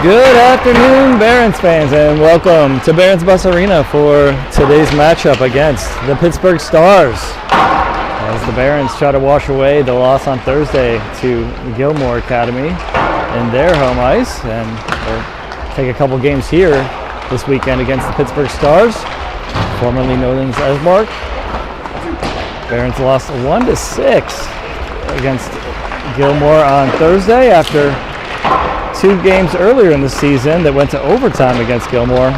Good afternoon, Barons fans, and welcome to Barons Bus Arena for today's matchup against the Pittsburgh Stars. As the Barons try to wash away the loss on Thursday to Gilmore Academy in their home ice, and take a couple games here this weekend against the Pittsburgh Stars, formerly known as Esmark. Barons lost 1-6 against Gilmore on Thursday after 2 games earlier in the season that went to overtime against Gilmore.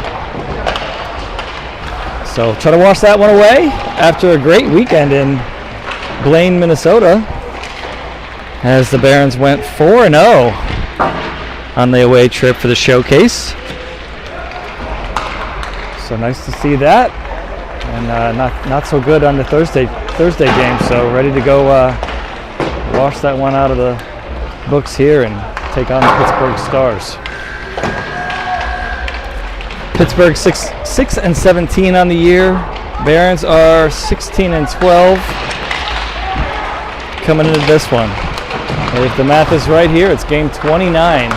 So try to wash that one away after a great weekend in Blaine, Minnesota, as the Barons went 4-0 on the away trip for the showcase. So nice to see that, and not so good on the Thursday game. So ready to go wash that one out of the books here and take on the Pittsburgh Stars. Pittsburgh 6-17 on the year. Barons are 16-12 coming into this one. If the math is right here, it's game 29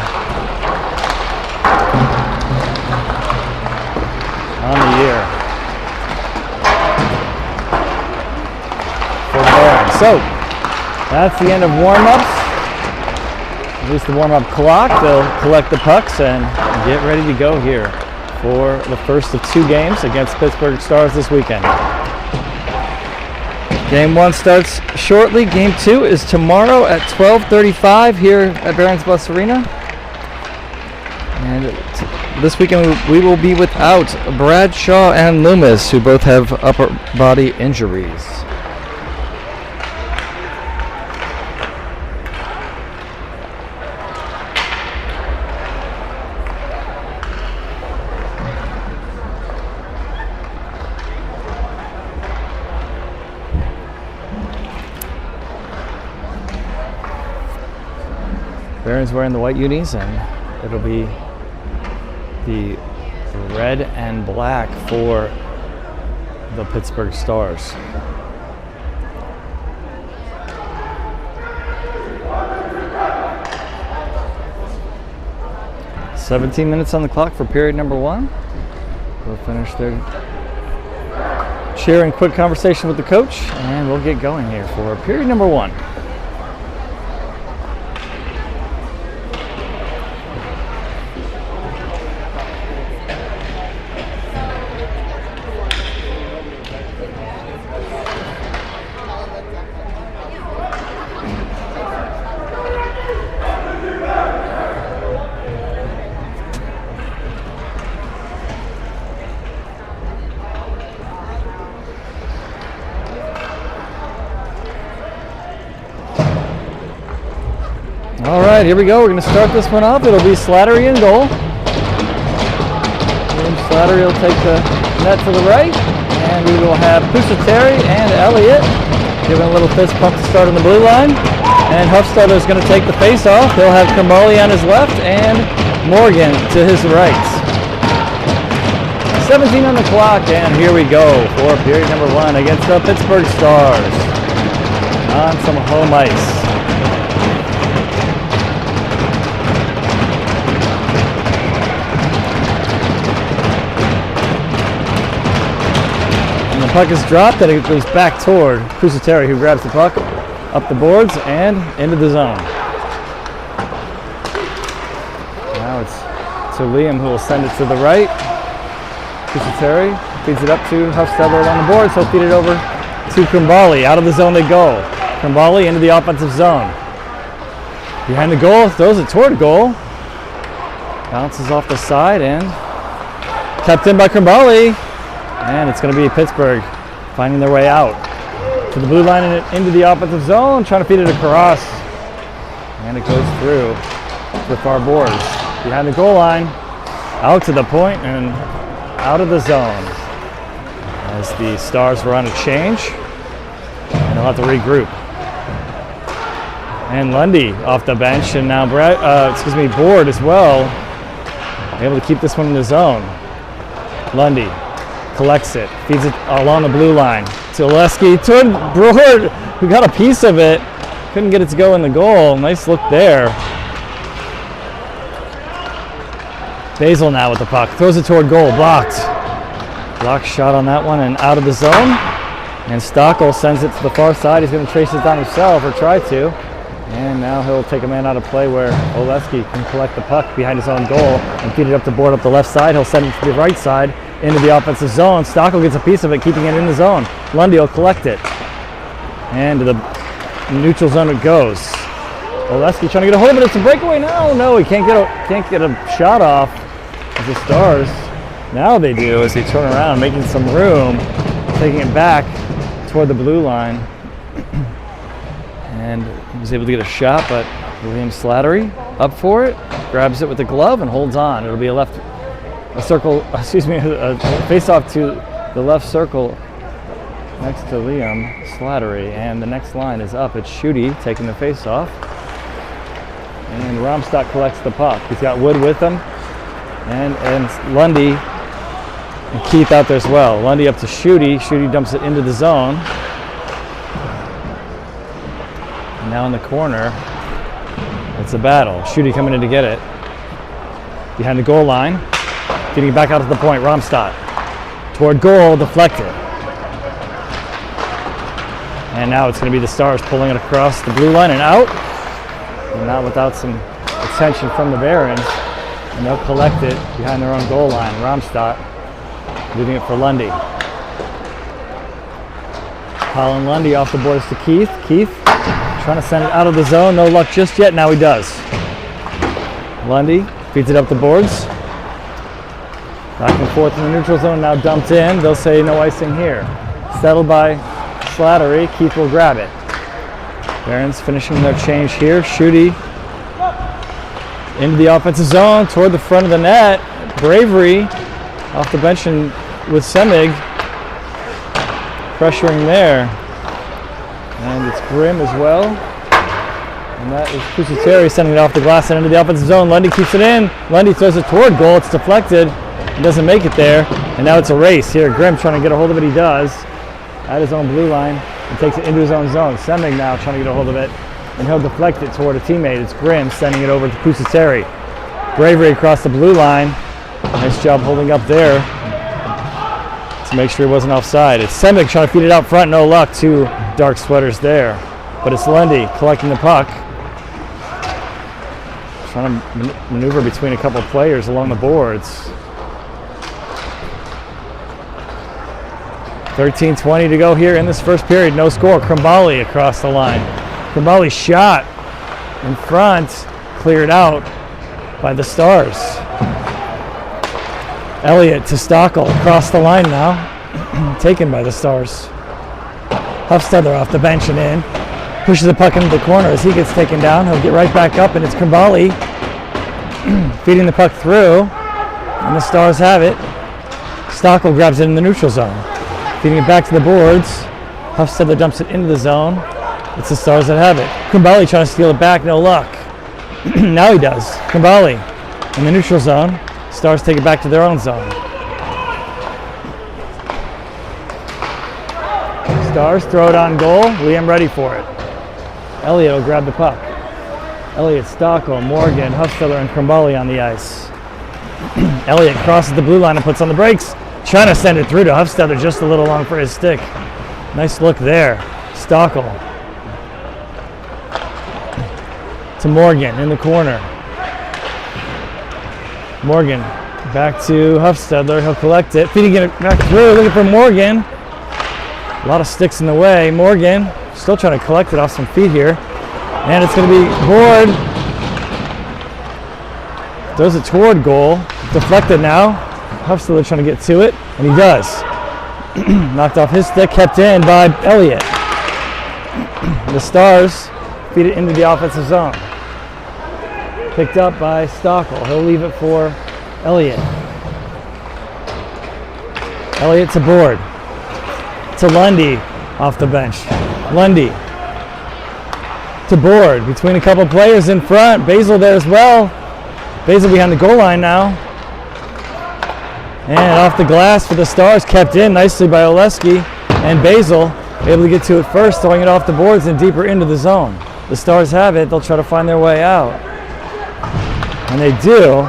on the year for the Barons. So that's the end of warm-ups. At least the warm-up clock. They'll collect the pucks and get ready to go here for the first of 2 games against Pittsburgh Stars this weekend. Game 1 starts shortly. Game 2 is tomorrow at 12:35 here at Barons Bus Arena. And this weekend we will be without Bradshaw and Loomis, who both have upper body injuries. Barons wearing the white unis, and it'll be the red and black for the Pittsburgh Stars. "17 minutes on the clock for period number 1. We'll finish their cheer and quick conversation with the coach, and we'll get going here for period number 1. All right, here we go. We're going to start this one off. It'll be Slattery in goal. Slattery will take the net to the right, and we will have Pusateri and Elliott giving a little fist pump to start on the blue line. And Huffstadter is going to take the face off. He'll have Kamali on his left and Morgan to his right. 17 on the clock, and here we go for period number 1 against the Pittsburgh Stars on some home ice. The puck is dropped, and it goes back toward Pusateri, who grabs the puck up the boards and into the zone. Now it's to Liam, who will send it to the right. Pusateri feeds it up to Huffstadler on the boards. He'll feed it over to Krimbali. Out of the zone they go. Krimbali into the offensive zone. Behind the goal, throws it toward goal. Bounces off the side and kept in by Krimbali. And it's going to be Pittsburgh finding their way out to the blue line and into the offensive zone, trying to feed it across. And it goes through the far boards. Behind the goal line, out to the point and out of the zone. As the Stars run a change, and they'll have to regroup. And Lundy off the bench, and now Board as well, able to keep this one in the zone. Lundy collects it, feeds it along the blue line to Oleski, to Broad, who got a piece of it, couldn't get it to go in the goal. Nice look there. Basil now with the puck, throws it toward goal, blocked shot on that one and out of the zone. And Stockel sends it to the far side. He's going to trace it down himself, or try to, and now he'll take a man out of play where Oleski can collect the puck behind his own goal and feed it up the board up the left side. He'll send it to the right side into the offensive zone. Stockel gets a piece of it, keeping it in the zone. Lundy will collect it, and to the neutral zone it goes. Oleski trying to get a hold of it. It's a breakaway now. No, he can't get a shot off. As the Stars, now they do, as they turn around, making some room, taking it back toward the blue line, and he was able to get a shot, but William Slattery up for it, grabs it with the glove and holds on. It'll be a face-off to the left circle next to Liam Slattery, and the next line is up. It's Schutte taking the face-off, and Romstock collects the puck. He's got Wood with him, and Lundy and Keith out there as well. Lundy up to Schutte. Schutte dumps it into the zone. And now in the corner, it's a battle. Schutte coming in to get it. Behind the goal line. Getting it back out to the point, Romstock. toward goal, deflected. And now it's going to be the Stars pulling it across the blue line and out. And not without some attention from the Barons. And they'll collect it behind their own goal line. Romstadt leaving it for Lundy. Colin Lundy off the boards to Keith. Keith trying to send it out of the zone. No luck just yet. Now he does. Lundy feeds it up the boards. Back and forth in the neutral zone. Now dumped in. They'll say no icing here. Settled by Slattery. Keith will grab it. Barons finishing their change here. Schutte into the offensive zone toward the front of the net. Bravery off the bench and with Semig pressuring there. And it's Grimm as well. And that is Pusateri sending it off the glass and into the offensive zone. Lundy keeps it in. Lundy throws it toward goal. It's deflected and doesn't make it there. And now it's a race here. Grimm trying to get a hold of it. He does. At his own blue line. And takes it into his own zone. Semig now trying to get a hold of it. And he'll deflect it toward a teammate. It's Grimm sending it over to Pusateri. Bravery across the blue line. Nice job holding up there to make sure he wasn't offside. It's Semig trying to feed it out front. No luck. Two dark sweaters there. But it's Lundy collecting the puck. Trying to maneuver between a couple of players along the boards. 13:20 to go here in this first period. No score. Krimbali across the line. Krimbali shot in front. Cleared out by the Stars. Elliott to Stockel across the line now. Taken by the Stars. Huffstedler off the bench and in. Pushes the puck into the corner as he gets taken down. He'll get right back up and it's Krimbali feeding the puck through. And the Stars have it. Stockel grabs it in the neutral zone. Feeding it back to the boards. Huffstedler dumps it into the zone. It's the Stars that have it. Krimbali trying to steal it back, no luck. Now he does. Krimbali in the neutral zone. Stars take it back to their own zone. Stars throw it on goal. Liam ready for it. Elliott will grab the puck. Elliott, Stockel, Morgan, Huffstedler, and Krimbali on the ice. Elliott crosses the blue line and puts on the brakes. Trying to send it through to Huffstedler, just a little long for his stick. Nice look there. Stockel to Morgan in the corner. Morgan back to Huffstedler. He'll collect it. Feeding it back through. Looking for Morgan. A lot of sticks in the way. Morgan still trying to collect it off some feet here. And it's going to be Board. Throws it toward goal. Deflected now. Huffstedler trying to get to it, and he does. Knocked off his stick, kept in by Elliott. The Stars feed it into the offensive zone. Picked up by Stockel. He'll leave it for Elliott. Elliott to Board. To Lundy off the bench. Lundy to Board. Between a couple players in front. Basil there as well. Basil behind the goal line now. And off the glass for the Stars, kept in nicely by Oleski. And Basil able to get to it first, throwing it off the boards and deeper into the zone. The Stars have it. They'll try to find their way out. And they do.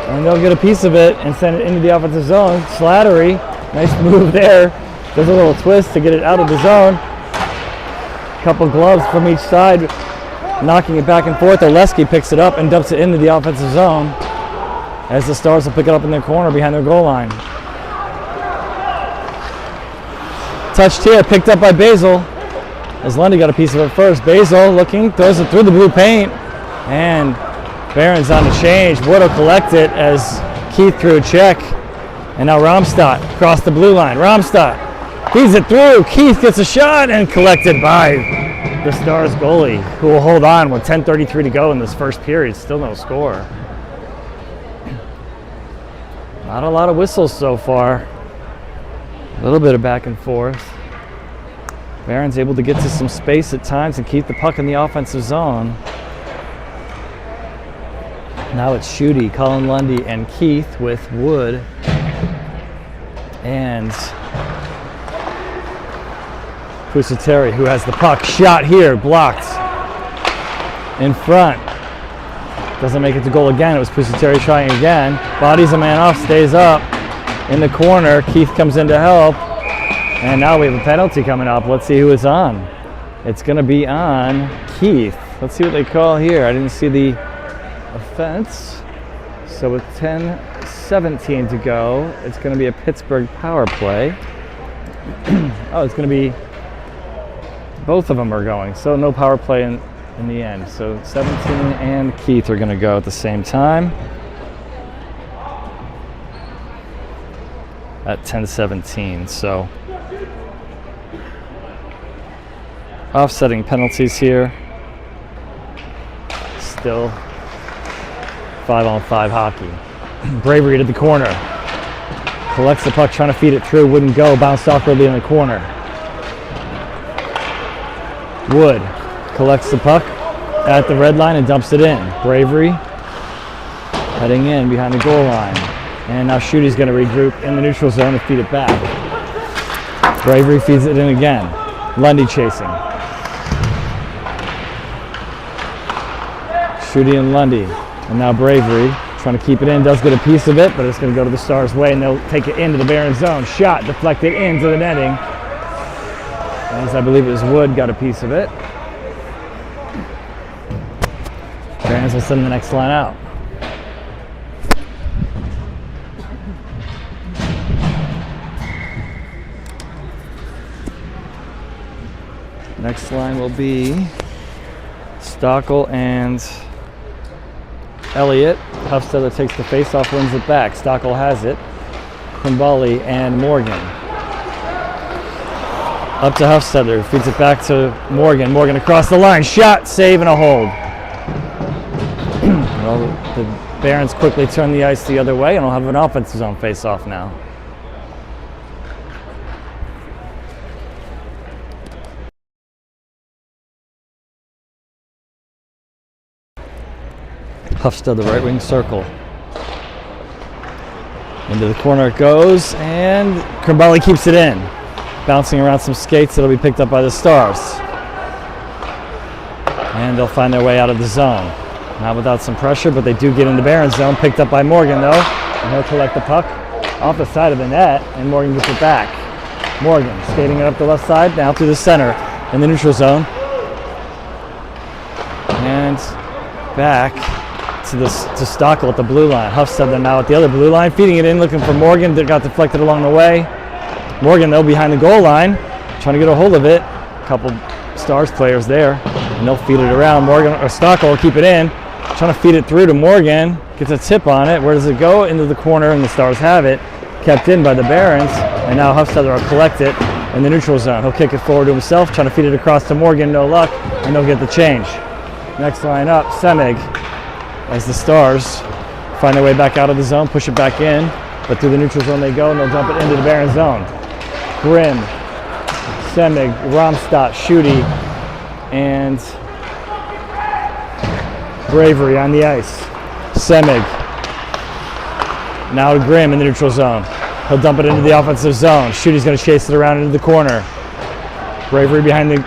And they'll get a piece of it and send it into the offensive zone. Slattery, nice move there. Does a little twist to get it out of the zone. Couple gloves from each side, knocking it back and forth. Oleski picks it up and dumps it into the offensive zone, as the Stars will pick it up in their corner behind their goal line. Touched here, picked up by Basil, as Lundy got a piece of it first. Basil looking, throws it through the blue paint, and Barron's on the change. Wood will collect it as Keith threw a check, and now Romstadt across the blue line. Romstadt feeds it through. Keith gets a shot and collected by the Stars goalie, who will hold on with 10:33 to go in this first period. Still no score. Not a lot of whistles so far. A little bit of back and forth. Barron's able to get to some space at times and keep the puck in the offensive zone. Now it's Schutte, Colin Lundy, and Keith with Wood and Pusateri, who has the puck. Shot here, blocked in front. Doesn't make it to goal again. It was Pusateri trying again. Bodies a man off, stays up. in the corner. Keith comes in to help. And now we have a penalty coming up. Let's see who it's on. It's going to be on Keith. Let's see what they call here. I didn't see the offense. So with 10:17 to go, it's going to be a Pittsburgh power play. Oh, it's going to be both of them are going. So no power play in the end. So 17 and Keith are going to go at the same time at 10:17. So offsetting penalties here. Still 5-on-5 hockey. Bravery to the corner. Collects the puck, trying to feed it through. Wouldn't go. Bounced awkwardly in the corner. Wood collects the puck at the red line and dumps it in. Bravery heading in behind the goal line. And now Schute's going to regroup in the neutral zone and feed it back. Bravery feeds it in again. Lundy chasing. Schutte and Lundy. And now Bravery trying to keep it in. Does get a piece of it, but it's going to go to the Stars' way, and they'll take it into the Barons zone. Shot deflected into the netting. As I believe it was Wood got a piece of it. Barons will send the next line out. Next line will be Stockel and Elliott. Huffstetter takes the face-off, wins it back. Stockel has it. Krimbali and Morgan. Up to Huffstetter, feeds it back to Morgan. Morgan across the line, shot, save, and a hold. Well, the Barons quickly turn the ice the other way, and will have an offensive zone face-off now. Huffstead, the right wing circle. Into the corner it goes, and Krimbali keeps it in. Bouncing around some skates, it'll be picked up by the Stars. And they'll find their way out of the zone. Not without some pressure, but they do get in the Barons zone. Picked up by Morgan, though. And he'll collect the puck off the side of the net, and Morgan gets it back. Morgan skating it up the left side, now through the center in the neutral zone. And back to Stockel at the blue line. Huffstetter now at the other blue line, feeding it in, looking for Morgan that got deflected along the way. Morgan, though, behind the goal line, trying to get a hold of it. A couple Stars players there, and they'll feed it around. Morgan or Stockel will keep it in, trying to feed it through to Morgan. Gets a tip on it. Where does it go? Into the corner, and the Stars have it. Kept in by the Barons, and now Huffstetter will collect it in the neutral zone. He'll kick it forward to himself, trying to feed it across to Morgan. No luck, and they'll get the change. Next line up, Semig. As the Stars find their way back out of the zone, push it back in, but through the neutral zone they go, and they'll dump it into the Barons zone. Grimm, Semig, Romstadt, Schutte, and Bravery on the ice. Semig, now to Grimm in the neutral zone. He'll dump it into the offensive zone. Schutte's going to chase it around into the corner. Bravery behind the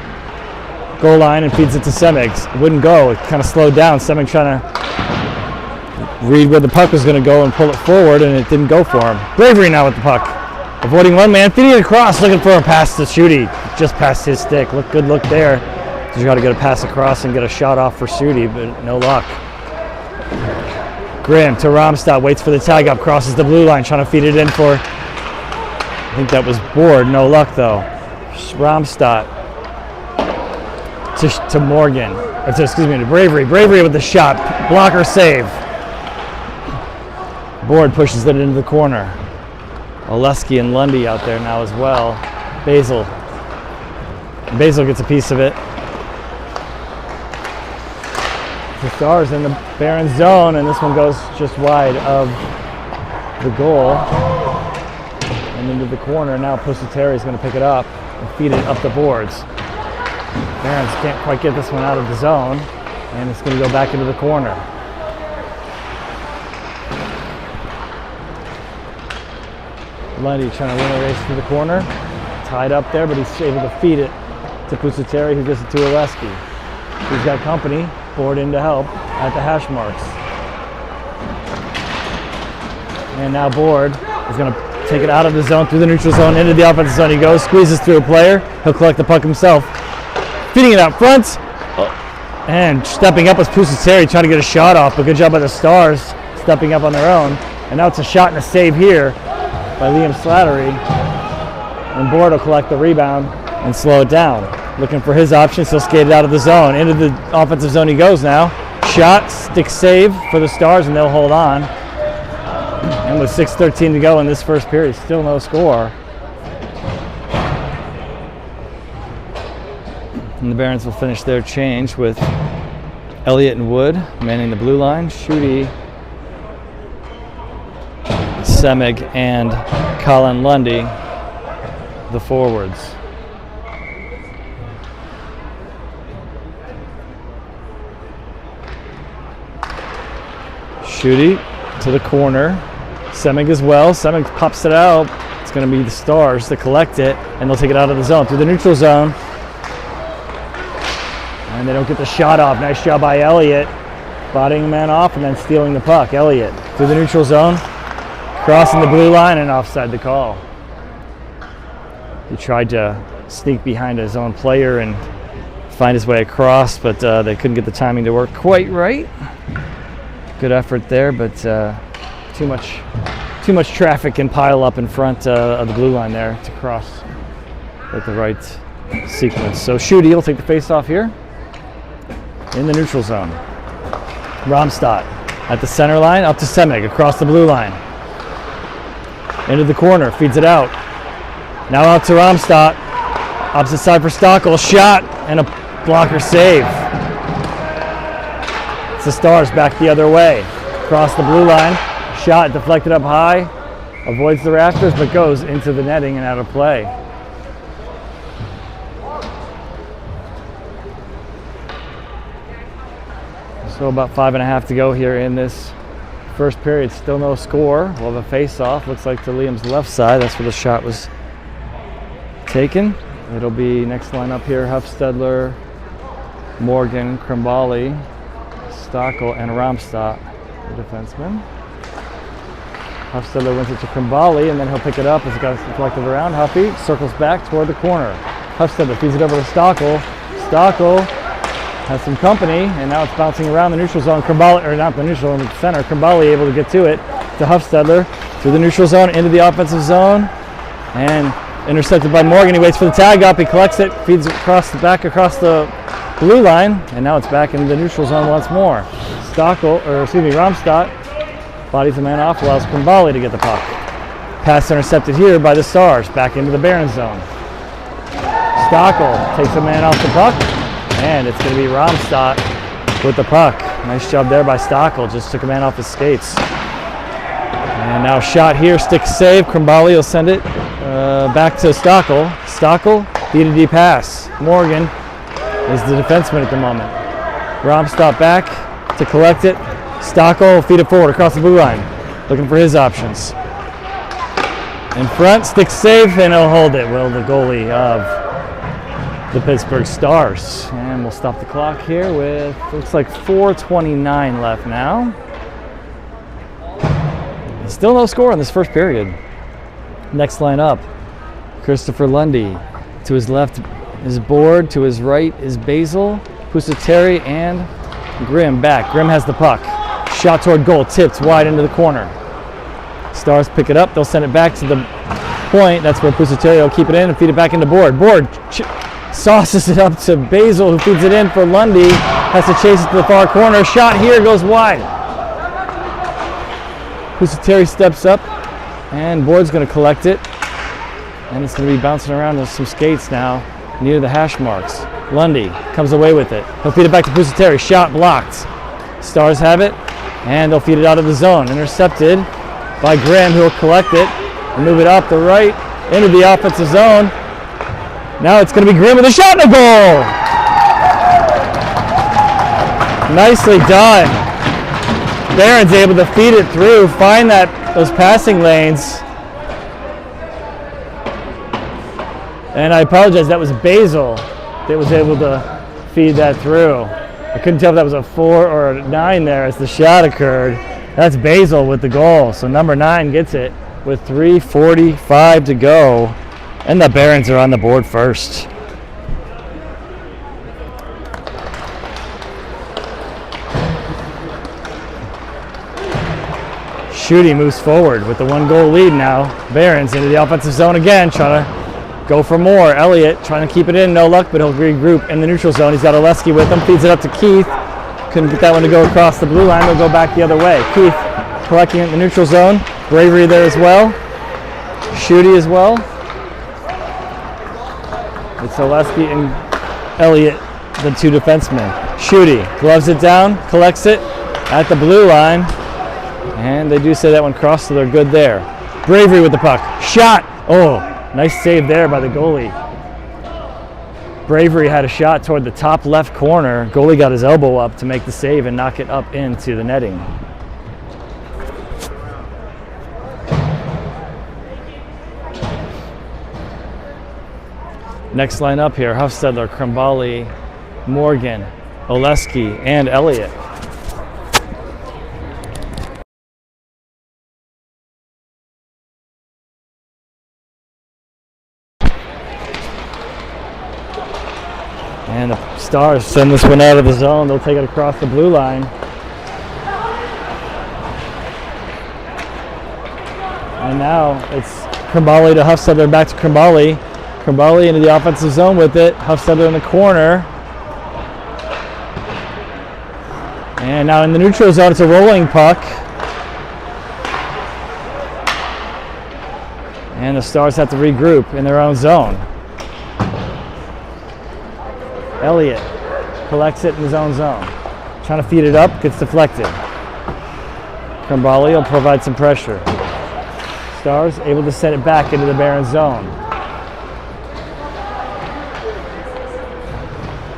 goal line and feeds it to Semig. Wouldn't go, it kind of slowed down. Semig trying to read where the puck was going to go and pull it forward, and it didn't go for him. Bravery now with the puck. Avoiding one man, feeding it across, looking for a pass to Schutte. Just past his stick. Good look there. You got to get a pass across and get a shot off for Schutte, but no luck. Grimm to Romstadt, waits for the tag up, crosses the blue line, trying to feed it in for, I think that was Board. No luck though. Romstadt to Morgan, to Bravery. Bravery with the shot, blocker save. Board pushes it into the corner. Oleski and Lundy out there now as well. Basil gets a piece of it. The Stars in the Barons zone, and this one goes just wide of the goal and into the corner. Now Pusateri is going to pick it up and feed it up the boards. Barons can't quite get this one out of the zone, and it's going to go back into the corner. Lundy trying to win a race to the corner. Tied up there, but he's able to feed it to Pusateri, who gets it to Oleski. He's got company. Board in to help at the hash marks. And now Board is going to take it out of the zone, through the neutral zone, into the offensive zone he goes, squeezes through a player, he'll collect the puck himself. Feeding it out front, and stepping up was Pusateri trying to get a shot off, but good job by the Stars stepping up on their own. And now it's a shot and a save here by Liam Slattery. And Board will collect the rebound and slow it down. Looking for his options, he'll skate it out of the zone. Into the offensive zone he goes now. Shot, stick save for the Stars, and they'll hold on. And with 6:13 to go in this first period, still no score. And the Barons will finish their change with Elliott and Wood manning the blue line, Schutte, Semig, and Colin Lundy, the forwards. Schutte to the corner. Semig as well. Semig pops it out. It's going to be the Stars to collect it, and they'll take it out of the zone through the neutral zone. And they don't get the shot off. Nice job by Elliott, bodying a man off and then stealing the puck. Elliott through the neutral zone, crossing the blue line and offside the call. He tried to sneak behind his own player and find his way across, but they couldn't get the timing to work quite right. Good effort there, but too much traffic can pile up in front of the blue line there to cross at the right sequence. So Schutte will take the face-off here in the neutral zone. Romstad at the center line, up to Semig, across the blue line. Into the corner, feeds it out. Now out to Romstad. Opposite side for Stockel, shot, and a blocker save. It's the Stars back the other way. Across the blue line, shot deflected up high, avoids the rafters, but goes into the netting and out of play. So about 5.5 to go here in this first period. Still no score. We'll have a face-off. Looks like to Liam's left side. That's where the shot was taken. It'll be next line up here: Huffstedler, Morgan, Krimbali, Stockel, and Romstad, the defenseman. Huffstedler wins it to Krimbali, and then he'll pick it up as it got deflected around. Huffy circles back toward the corner. Huffstedler feeds it over to Stockel. Stockel has some company, and now it's bouncing around the neutral zone. Krimbali, or not the neutral zone, the center. Krimbali able to get to it. To Huffstedler through the neutral zone into the offensive zone, and intercepted by Morgan. He waits for the tag up. He collects it, feeds it across the blue line, and now it's back into the neutral zone once more. Romstad bodies the man off, allows Krimbali to get the puck. Pass intercepted here by the Stars, back into the Barons zone. Stockel takes a man off the puck, and it's going to be Romstad with the puck. Nice job there by Stockel, just took a man off his skates. And now shot here, stick save. Krimbali will send it back to Stockel. Stockel, D-to-D pass. Morgan is the defenseman at the moment. Romstad back to collect it. Stockel will feed it forward across the blue line, looking for his options. In front, stick save, and he'll hold it. Will, the goalie of the Pittsburgh Stars. And we'll stop the clock here with, looks like 4:29 left now. Still no score in this first period. Next line up, Christopher Lundy. To his left is Board, to his right is Basil, Pusateri, and Grimm back. Grimm has the puck. Shot toward goal, tipped wide into the corner. Stars pick it up, they'll send it back to the point. That's where Pusateri will keep it in and feed it back into Board. Board sauces it up to Basil, who feeds it in for Lundy. Has to chase it to the far corner. Shot here goes wide. Pusateri steps up, and Board's going to collect it. And it's going to be bouncing around with some skates now near the hash marks. Lundy comes away with it. He'll feed it back to Pusateri. Shot blocked. Stars have it, and they'll feed it out of the zone. Intercepted by Graham, who will collect it and move it up the right into the offensive zone. Now it's going to be Grimm with a shot and a goal. Nicely done. Barron's able to feed it through, find those passing lanes. And I apologize, that was Basil that was able to feed that through. I couldn't tell if that was a 4 or a 9 there as the shot occurred. That's Basil with the goal. So number 9 gets it with 3:45 to go, and the Barons are on the board first. Schutte moves forward with the 1-goal lead now. Barons into the offensive zone again, trying to go for more. Elliott trying to keep it in, no luck, but he'll regroup in the neutral zone. He's got Oleski with him, feeds it up to Keith. Couldn't get that one to go across the blue line. They'll go back the other way. Keith collecting it in the neutral zone. Bravery there as well. Schutte as well. It's Oleski and Elliott, the two defensemen. Schutte gloves it down, collects it at the blue line. And they do say that one crossed, so they're good there. Bravery with the puck. Shot! Oh, nice save there by the goalie. Bravery had a shot toward the top left corner. Goalie got his elbow up to make the save and knock it up into the netting. Next line up here, Hufstedler, Krimbali, Morgan, Oleski, and Elliott. And the Stars send this one out of the zone. They'll take it across the blue line. And now it's Krimbali to Hufstedler, back to Krimbali. Krimbali into the offensive zone with it. Hufstedler in the corner. And now in the neutral zone, it's a rolling puck. And the Stars have to regroup in their own zone. Elliott collects it in his own zone. Trying to feed it up, gets deflected. Krimbali will provide some pressure. Stars able to send it back into the Barons zone.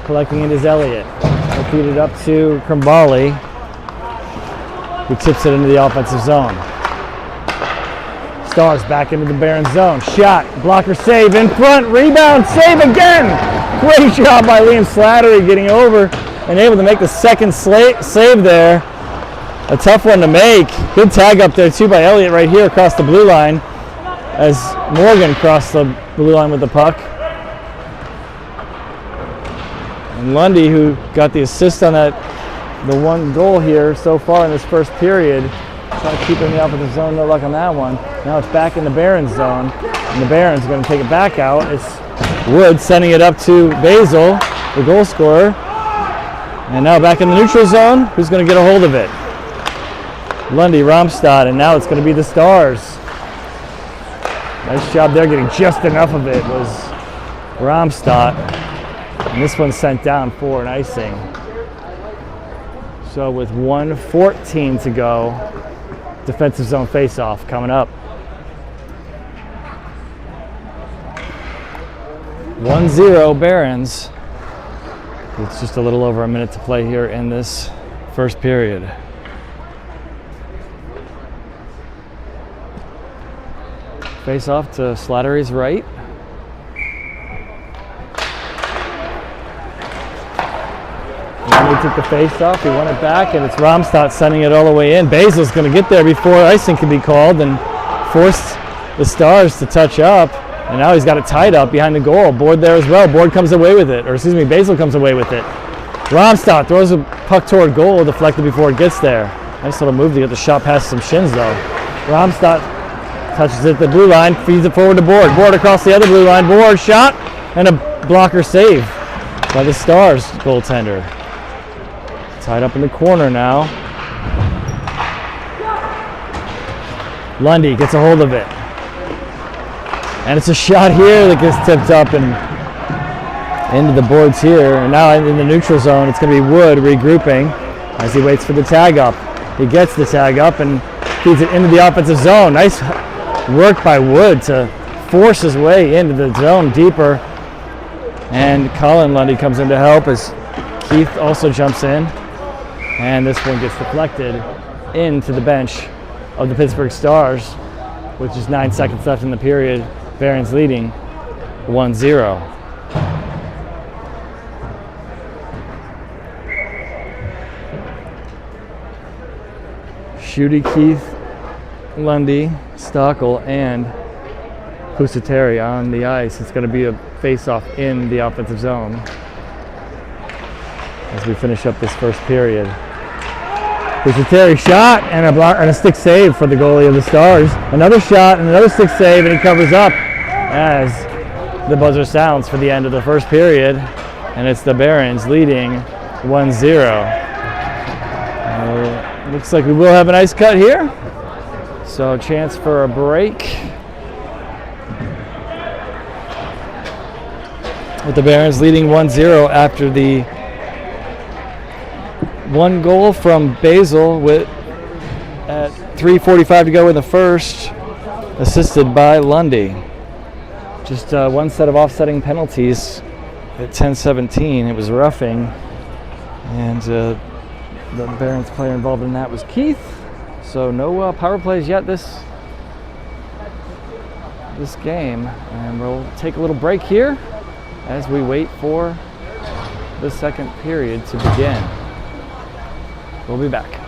Collecting it is Elliott. He'll feed it up to Krimbali, who tips it into the offensive zone. Stars back into the Barons zone. Shot, blocker save in front, rebound, save again! Great job by Liam Slattery getting over and able to make the second save there. A tough one to make. Good tag up there too by Elliott right here across the blue line as Morgan crossed the blue line with the puck. And Lundy, who got the assist on that, the one goal here so far in this first period, trying to keep it in the offensive zone, no luck on that one. Now it's back in the Barons zone, and the Barons are going to take it back out. It's Wood sending it up to Basil, the goal scorer. And now back in the neutral zone, who's going to get a hold of it? Lundy, Romstad, and now it's going to be the Stars. Nice job there, getting just enough of it was Romstad. And this one's sent down for an icing. So with 1:14 to go, defensive zone face-off coming up. 1-0 Barons. It's just a little over a minute to play here in this first period. Face off to Slattery's right. He took the face off, he won it back, and it's Romstad sending it all the way in. Basil's going to get there before icing can be called and force the Stars to touch up. And now he's got it tied up behind the goal. Board there as well. Board comes away with it. Or excuse me, Basil comes away with it. Romstad throws a puck toward goal, deflected before it gets there. Nice little move to get the shot past some shins though. Romstad touches it at the blue line, feeds it forward to Board. Board across the other blue line. Board shot and a blocker save by the Stars goaltender. Tied up in the corner now. Lundy gets a hold of it. And it's a shot here that gets tipped up and into the boards here. And now in the neutral zone, it's going to be Wood regrouping as he waits for the tag up. He gets the tag up and feeds it into the offensive zone. Nice work by Wood to force his way into the zone deeper. And Colin Lundy comes in to help as Keith also jumps in. And this one gets deflected into the bench of the Pittsburgh Stars, which is 9 seconds left in the period. Barons leading 1-0. Schutte, Keith, Lundy, Stockel, and Pusateri on the ice. It's going to be a face-off in the offensive zone as we finish up this first period. Pusateri shot and a stick save for the goalie of the Stars. Another shot and another stick save, and he covers up as the buzzer sounds for the end of the first period, and it's the Barons leading 1-0. Looks like we will have an ice cut here, so chance for a break. With the Barons leading 1-0 after the one goal from Basil at 3:45 to go in the first, assisted by Lundy. Just one set of offsetting penalties at 10:17. It was roughing, and the Barons player involved in that was Keith. So no power plays yet this game, and we'll take a little break here as we wait for the second period to begin. We'll be back.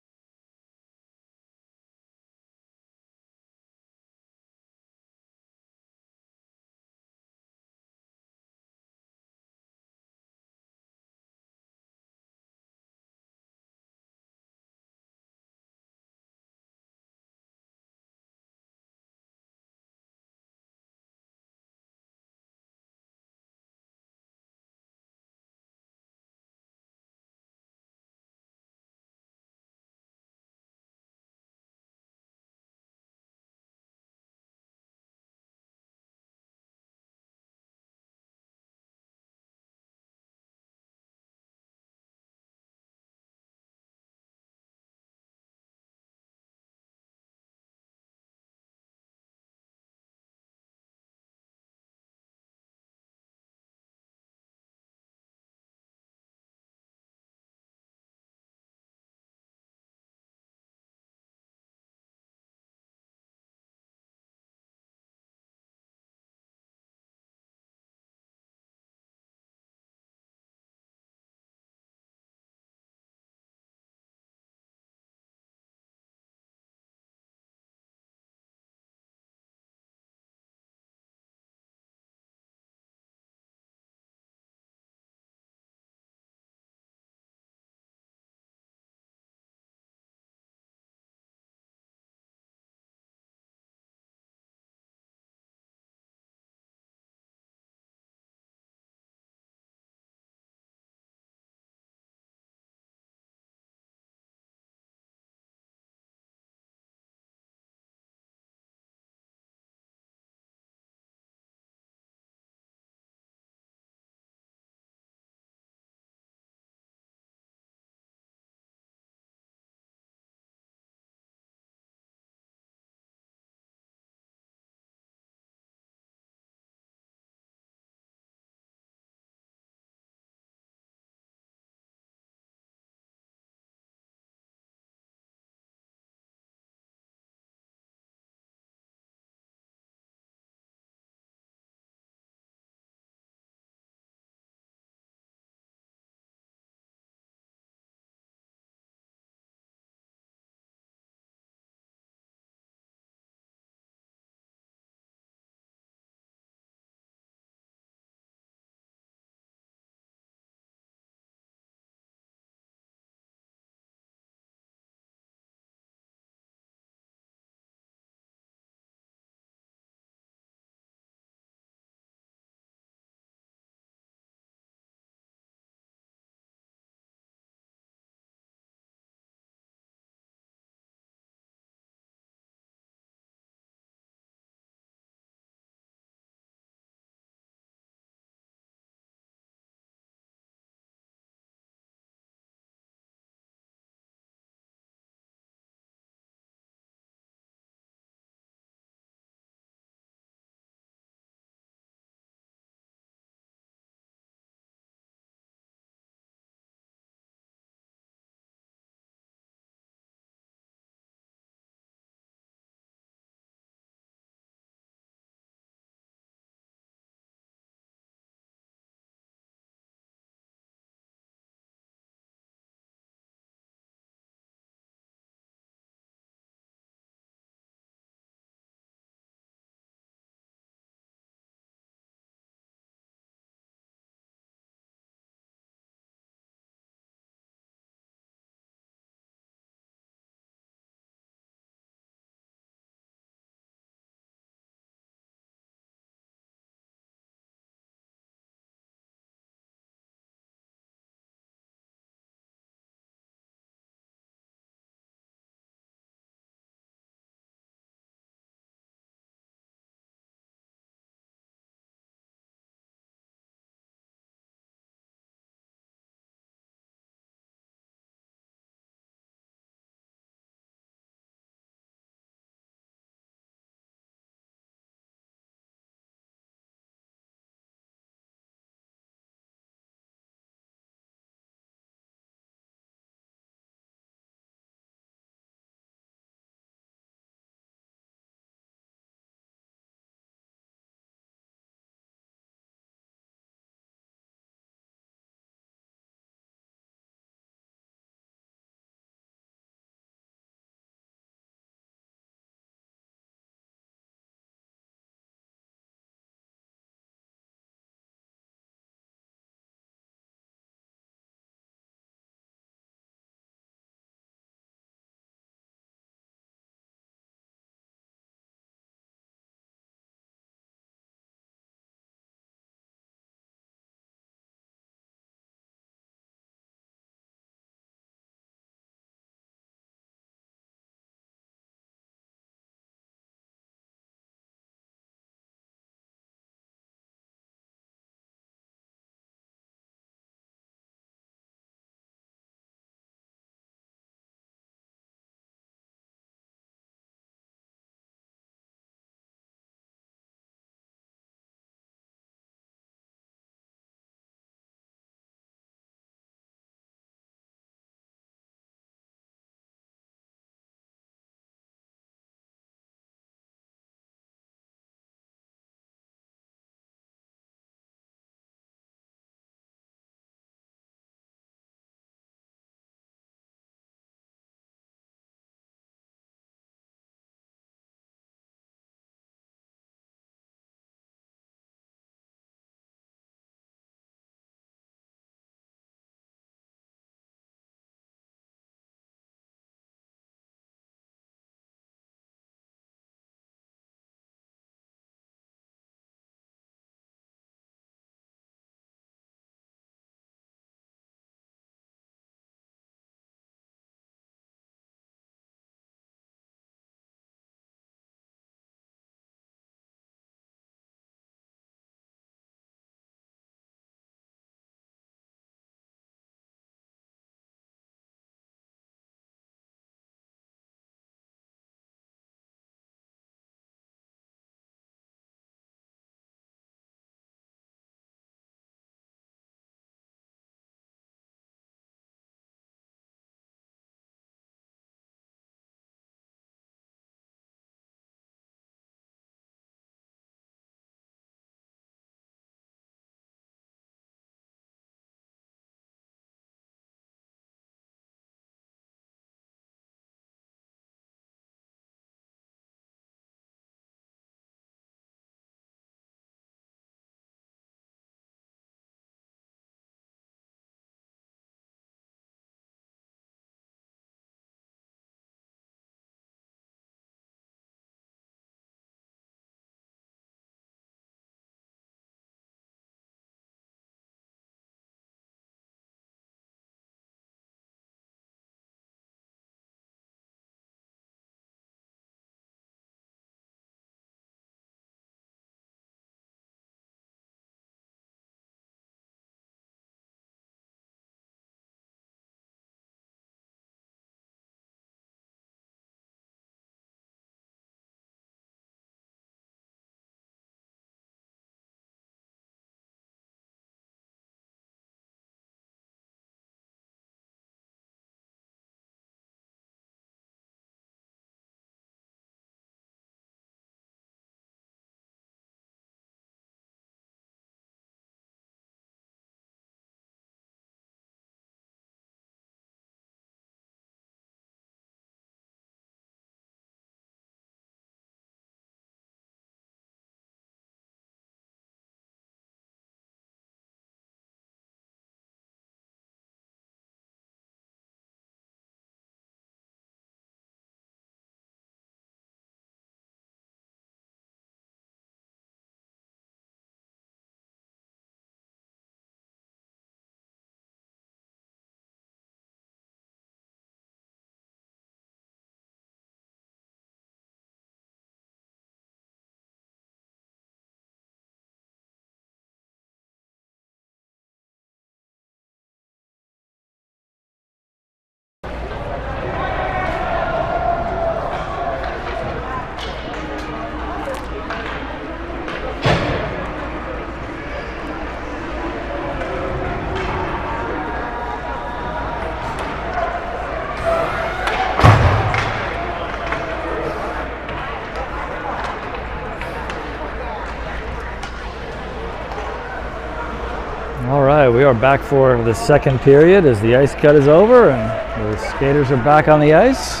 we are back for the second period as the ice cut is over and the skaters are back on the ice.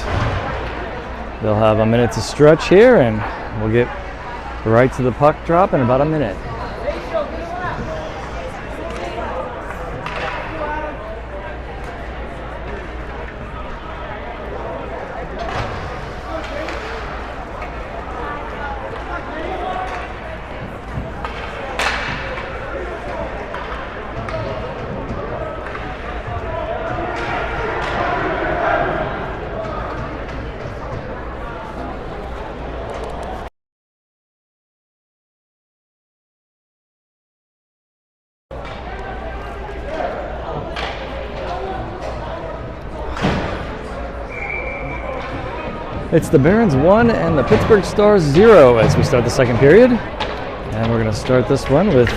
They'll have a minute to stretch here and we'll get right to the puck drop in about a minute. It's the Barons 1 and the Pittsburgh Stars 0 as we start the second period. And we're going to start this one with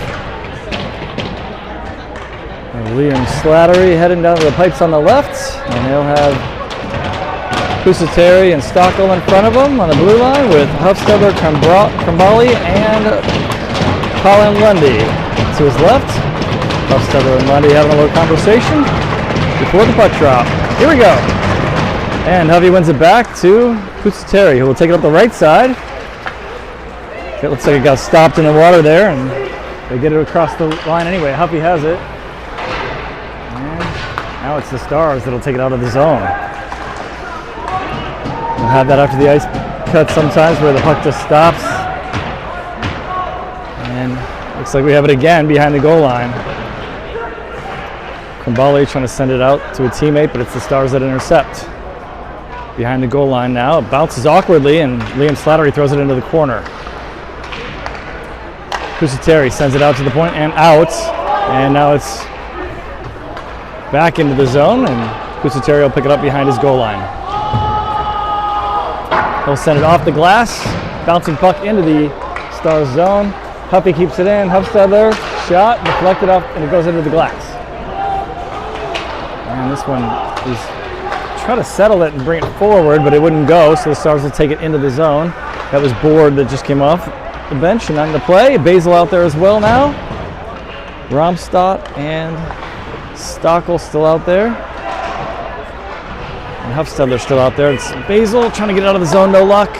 Liam Slattery heading down to the pipes on the left. And they'll have Pusateri and Stockel in front of them on the blue line with Hufstedler, Krambali, and Colin Lundy to his left. Hufstedler and Lundy having a little conversation before the puck drop. Here we go. And Hovey wins it back to Pusateri, who will take it up the right side. It looks like it got stopped in the water there, and they get it across the line anyway. Hovey has it. And now it's the Stars that'll take it out of the zone. We'll have that after the ice cut sometimes where the puck just stops. And looks like we have it again behind the goal line. Krambali trying to send it out to a teammate, but it's the Stars that intercept. Behind the goal line now, it bounces awkwardly and Liam Slattery throws it into the corner. Pusateri sends it out to the point and out, and now it's back into the zone and Pusateri will pick it up behind his goal line. He'll send it off the glass, bouncing puck into the Stars zone. Huffy keeps it in, Hufstedler, shot, deflected off, and it goes into the glass. And this one is try to settle it and bring it forward, but it wouldn't go, so the Stars will take it into the zone. That was Board that just came off the bench and on the play. Basil out there as well now. Romstadt and Stockel still out there. And Hufstedler still out there. It's Basil trying to get out of the zone, no luck.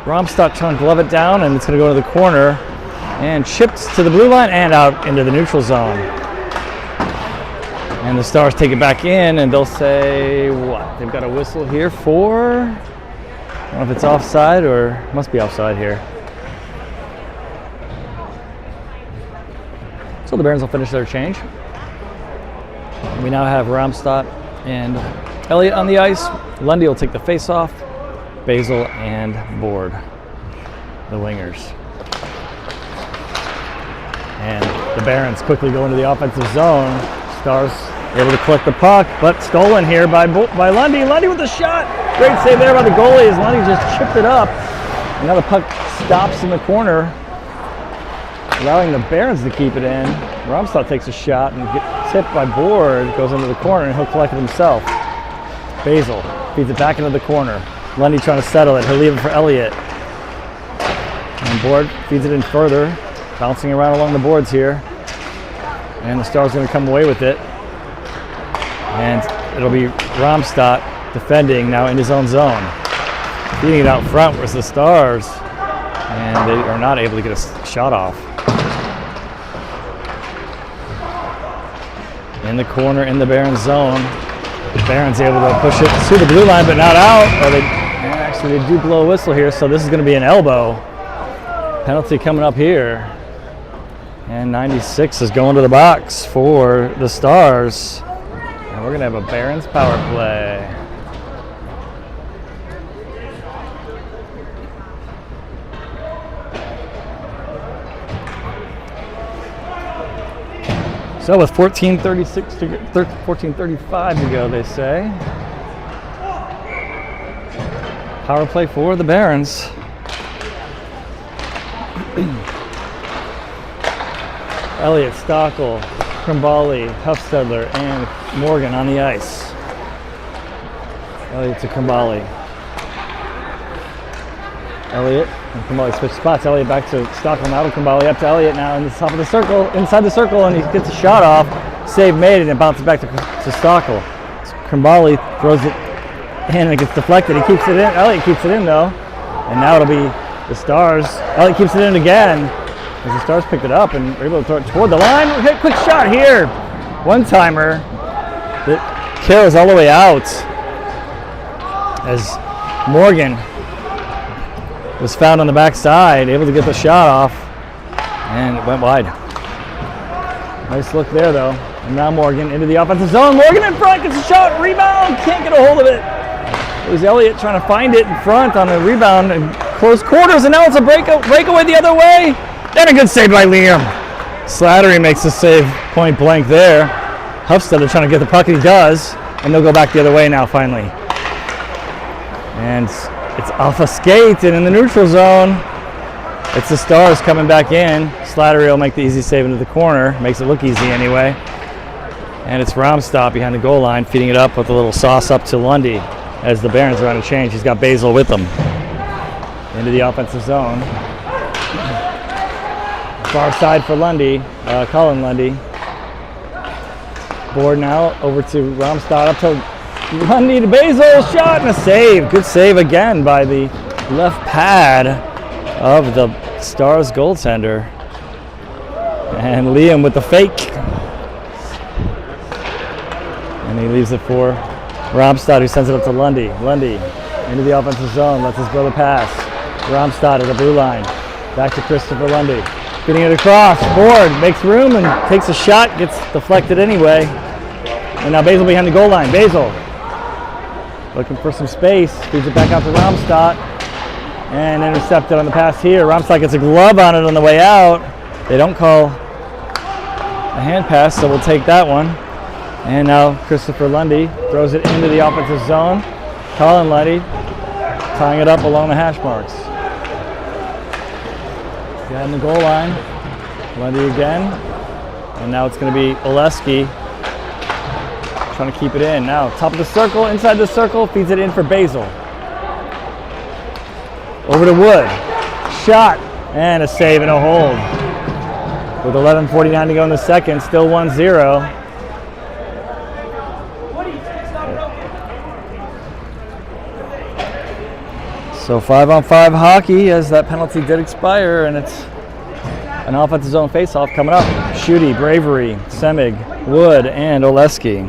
Romstadt trying to glove it down, and it's going to go to the corner. And chipped to the blue line and out into the neutral zone. And the Stars take it back in, and they'll say what? They've got a whistle here for, I don't know if it's offside or must be offside here. So the Barons will finish their change. We now have Romstadt and Elliott on the ice. Lundy will take the face-off. Basil and Board, the wingers. And the Barons quickly go into the offensive zone. Stars able to collect the puck, but stolen here by Lundy. Lundy with a shot. Great save there by the goalie as Lundy just chipped it up. And now the puck stops in the corner, allowing the Barons to keep it in. Romstadt takes a shot and gets hit by Board, goes into the corner, and he'll collect it himself. Basil feeds it back into the corner. Lundy trying to settle it. He'll leave it for Elliott. And Board feeds it in further, bouncing around along the boards here. And the Stars going to come away with it. And it'll be Romstadt defending now in his own zone. Feeding it out front was the Stars. And they are not able to get a shot off. In the corner, in the Barons zone. The Barons able to push it to the blue line, but not out. Actually, they do blow a whistle here, so this is going to be an elbow. Penalty coming up here. And 96 is going to the box for the Stars. And we're going to have a Barons power play. So with 14:35 to go, they say. Power play for the Barons. Elliott, Stockel, Krambali, Hufstedler, and Morgan on the ice. Elliott to Krambali. Elliott and Kumbali switch spots. Elliott back to Stockel. Now to Kumbali, up to Elliott now in the top of the circle, inside the circle, and he gets a shot off. Save made, and it bounces back to Stockel. Kumbali throws it in, and it gets deflected. He keeps it in. Elliott keeps it in though, and now it'll be the Stars. Elliott keeps it in again as the Stars picked it up and are able to throw it toward the line. Okay, quick shot here, one timer that carries all the way out as Morgan was found on the backside, able to get the shot off, and it went wide. Nice look there though. And now Morgan into the offensive zone. Morgan in front, gets a shot, rebound, can't get a hold of it. It was Elliott trying to find it in front on the rebound in close quarters, and now it's a breakaway the other way. And a good save by Liam. Slattery makes the save point blank there. Hufstedler trying to get the puck, and he does, and they'll go back the other way now finally. And it's off a skate and in the neutral zone. It's the Stars coming back in. Slattery will make the easy save into the corner. Makes it look easy anyway. And it's Romstad behind the goal line, feeding it up with a little sauce up to Lundy as the Barons are on a change. He's got Basil with him. Into the offensive zone. Far side for Lundy, Colin Lundy. Board now over to Romstad, up to Lundy to Basil, shot and a save. Good save again by the left pad of the Stars goaltender. And Liam with the fake. And he leaves it for Romstad, who sends it up to Lundy. Lundy into the offensive zone, lets his brother pass. Romstad at the blue line. Back to Christopher Lundy. Getting it across, board, makes room and takes a shot, gets deflected anyway. And now Basil behind the goal line. Basil looking for some space, feeds it back out to Romstad, and intercepted on the pass here. Romstad gets a glove on it on the way out. They don't call a hand pass, so we'll take that one. And now Christopher Lundy throws it into the offensive zone. Colin Lundy tying it up along the hash marks. Got in the goal line. Lundy again. And now it's going to be Oleski trying to keep it in. Now top of the circle, inside the circle, feeds it in for Basil. Over to Wood. Shot and a save and a hold. With 11:49 to go in the second, still 1-0. So 5-on-5 hockey as that penalty did expire, and it's an offensive zone face-off coming up. Schutte, Bravery, Semig, Wood, and Oleski.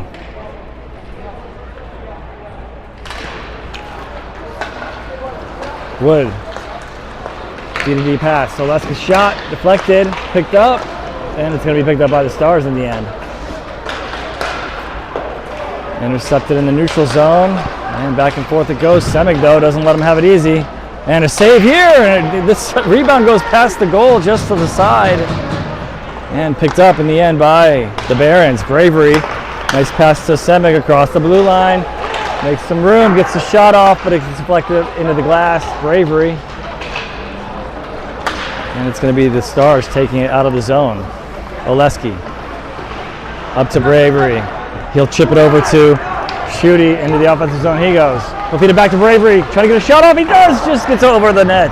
Wood, D-to-D pass. Oleski shot, deflected, picked up, and it's going to be picked up by the Stars in the end. Intercepted in the neutral zone. And back and forth it goes. Semig, though, doesn't let him have it easy. And a save here. And this rebound goes past the goal just to the side. And picked up in the end by the Barons. Bravery. Nice pass to Semig across the blue line. Makes some room. Gets the shot off, but it's deflected into the glass. Bravery. And it's going to be the Stars taking it out of the zone. Oleski. Up to Bravery. He'll chip it over to Schutte into the offensive zone. He goes. He'll feed it back to Bravery. Trying to get a shot off. He does. Just gets over the net.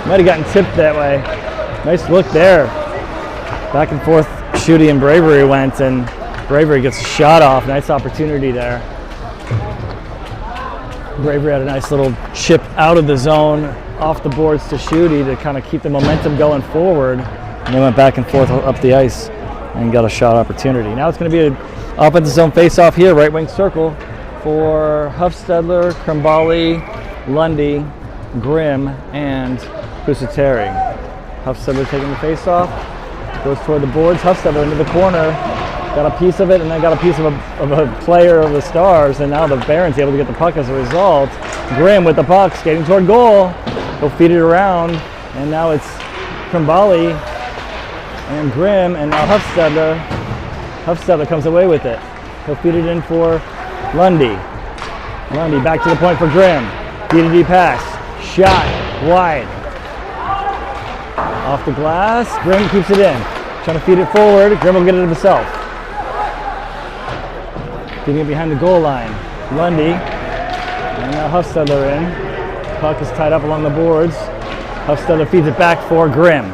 Might have gotten tipped that way. Nice look there. Back and forth Schutte and Bravery went, and Bravery gets a shot off. Nice opportunity there. Bravery had a nice little chip out of the zone off the boards to Schutte to kind of keep the momentum going forward. And they went back and forth up the ice and got a shot opportunity. Now it's going to be an offensive zone face-off here, right wing circle, for Hufstedler, Krimbali, Lundy, Grimm, and Pusateri. Hufstedler taking the face-off, goes toward the boards. Hufstedler into the corner, got a piece of it, and then got a piece of a player of the Stars, and now the Barons able to get the puck as a result. Grimm with the puck, skating toward goal. He'll feed it around, and now it's Krimbali and Grimm, and now Hufstedler. Hufstedler comes away with it. He'll feed it in for Lundy. Lundy back to the point for Grimm. D-to-D pass. Shot wide. Off the glass. Grimm keeps it in. Trying to feed it forward. Grimm will get it himself. Feeding it behind the goal line. Lundy. And now Hufstedler in. Puck is tied up along the boards. Hufstedler feeds it back for Grimm.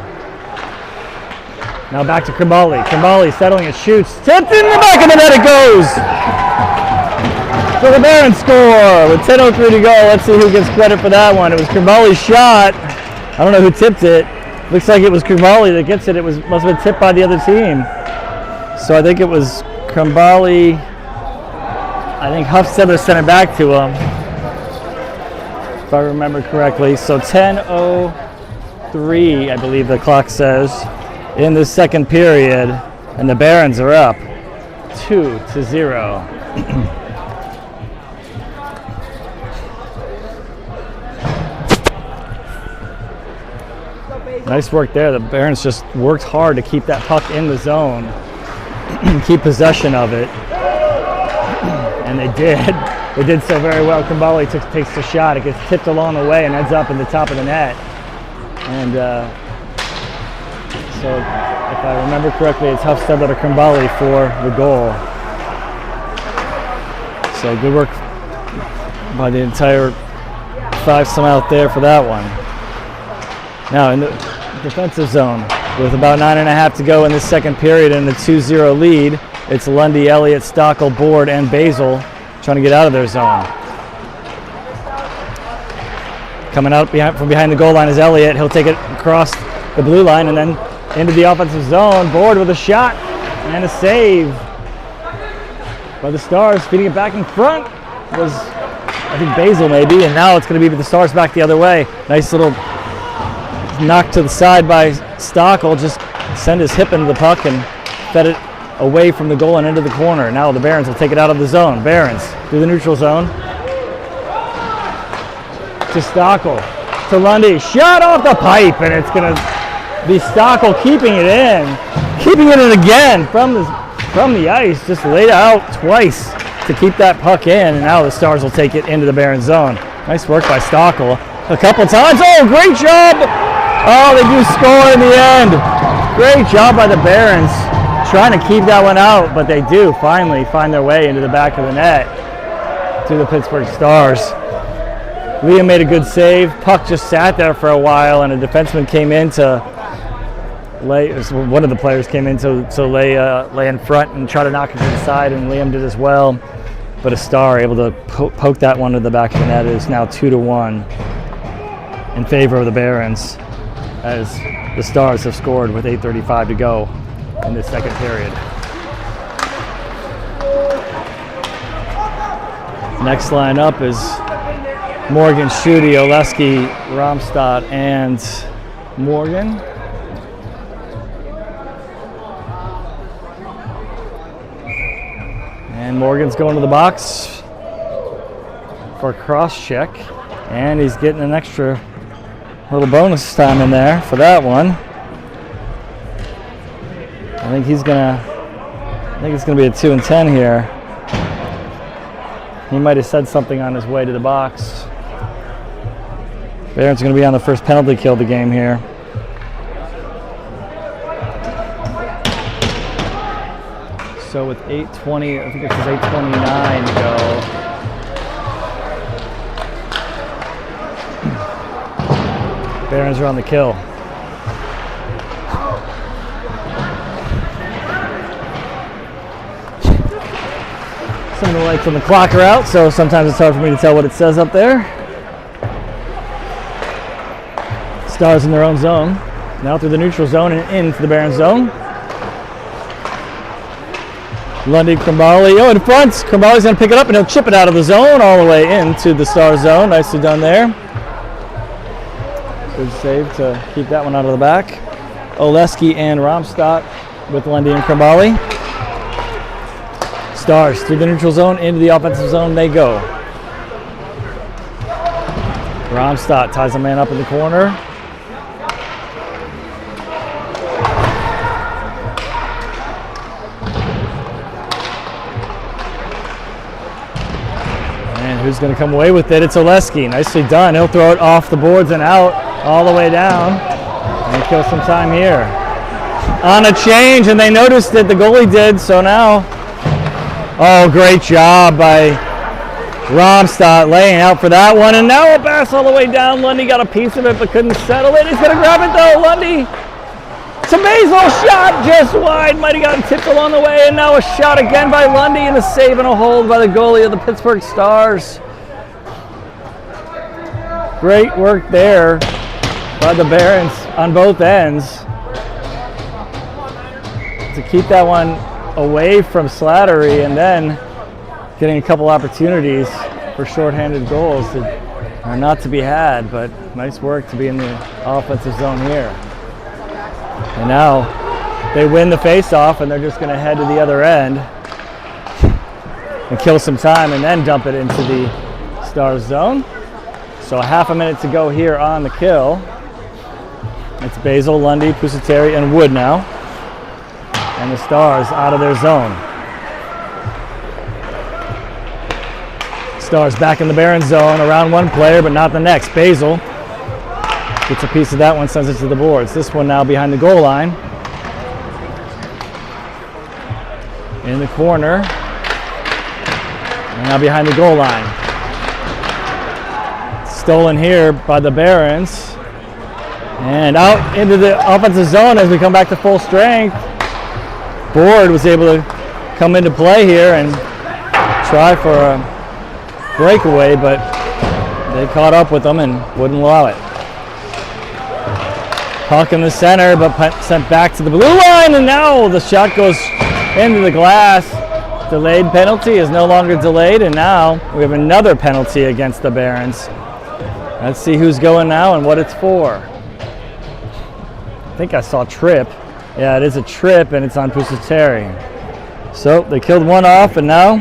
Now back to Krimbali. Krimbali settling it, shoots, tipped in the back of the net it goes! So the Barons score with 10:03 to go. Let's see who gets credit for that one. It was Krimbali's shot. I don't know who tipped it. Looks like it was Krimbali that gets it. It must have been tipped by the other team. So I think it was Krimbali. I think Hufstedler sent it back to him, if I remember correctly. So 10:03, I believe the clock says, in the second period, and the Barons are up 2-0. Nice work there. The Barons just worked hard to keep that puck in the zone, keep possession of it, and they did. They did so very well. Krimbali takes the shot. It gets tipped along the way and ends up in the top of the net. And so, if I remember correctly, it's Hufstedler to Krimbali for the goal. So good work by the entire fivesome out there for that one. Now in the defensive zone, with about 9.5 to go in this second period and the 2-0 lead, it's Lundy, Elliott, Stockel, Board, and Basil trying to get out of their zone. Coming out from behind the goal line is Elliott. He'll take it across the blue line and then into the offensive zone. Board with a shot and a save by the Stars. Feeding it back in front was, I think, Basil maybe, and now it's going to be the Stars back the other way. Nice little knock to the side by Stockel. Just sent his hip into the puck and fed it away from the goal and into the corner. Now the Barons will take it out of the zone. Barons through the neutral zone to Stockel, to Lundy. Shot off the pipe, and it's going to be Stockel keeping it in again from the ice. Just laid out twice to keep that puck in, and now the Stars will take it into the Barons zone. Nice work by Stockel a couple times. Oh, great job! Oh, they do score in the end. Great job by the Barons trying to keep that one out, but they do finally find their way into the back of the net to the Pittsburgh Stars. Liam made a good save. Puck just sat there for a while, and a defenseman came in to lay. One of the players came in to lay in front and try to knock it to the side, and Liam did as well. But a Star able to poke that one to the back of the net. It is now 2-1 in favor of the Barons, as the Stars have scored with 8:35 to go in the second period. Next line up is Morgan, Schutte, Oleski, Romstad, and Morgan. And Morgan's going to the box for a cross check, and he's getting an extra little bonus time in there for that one. I think it's gonna be a 2-10 here. He might have said something on his way to the box. Barons are going to be on the first penalty kill of the game here. So with 8:20, I think it was 8:29 to go. Barons are on the kill. Some of the lights on the clock are out, so sometimes it's hard for me to tell what it says up there. Stars in their own zone. Now through the neutral zone and into the Barons zone. Lundy, Krimbali. Oh, in front. Krimbali's going to pick it up and he'll chip it out of the zone all the way into the Star zone. Nicely done there. Good save to keep that one out of the back. Oleski and Romstad with Lundy and Krimbali. Stars through the neutral zone into the offensive zone they go. Romstad ties a man up in the corner. And who's going to come away with it? It's Oleski. Nicely done. He'll throw it off the boards and out all the way down and kill some time here. On a change, and they noticed that the goalie did, so now, oh, great job by Romstad laying out for that one, and now a pass all the way down. Lundy got a piece of it but couldn't settle it. He's going to grab it though. Lundy. It's a Basil shot just wide. Might have gotten tipped along the way, and now a shot again by Lundy, and a save and a hold by the goalie of the Pittsburgh Stars. Great work there by the Barons on both ends to keep that one away from Slattery, and then getting a couple opportunities for shorthanded goals that are not to be had, but nice work to be in the offensive zone here. And now they win the face-off, and they're just going to head to the other end and kill some time and then dump it into the Stars zone. So a half a minute to go here on the kill. It's Basil, Lundy, Pusateri, and Wood now. And the Stars out of their zone. Stars back in the Barons zone, around one player, but not the next. Basil gets a piece of that one, sends it to the boards. This one now behind the goal line. In the corner. And now behind the goal line. Stolen here by the Barons. And out into the offensive zone as we come back to full strength. Board was able to come into play here and try for a breakaway, but they caught up with them and wouldn't allow it. Puck in the center, but sent back to the blue line, and now the shot goes into the glass. Delayed penalty is no longer delayed, and now we have another penalty against the Barons. Let's see who's going now and what it's for. I think I saw trip. Yeah, it is a trip, and it's on Pusateri. So they killed one off, and now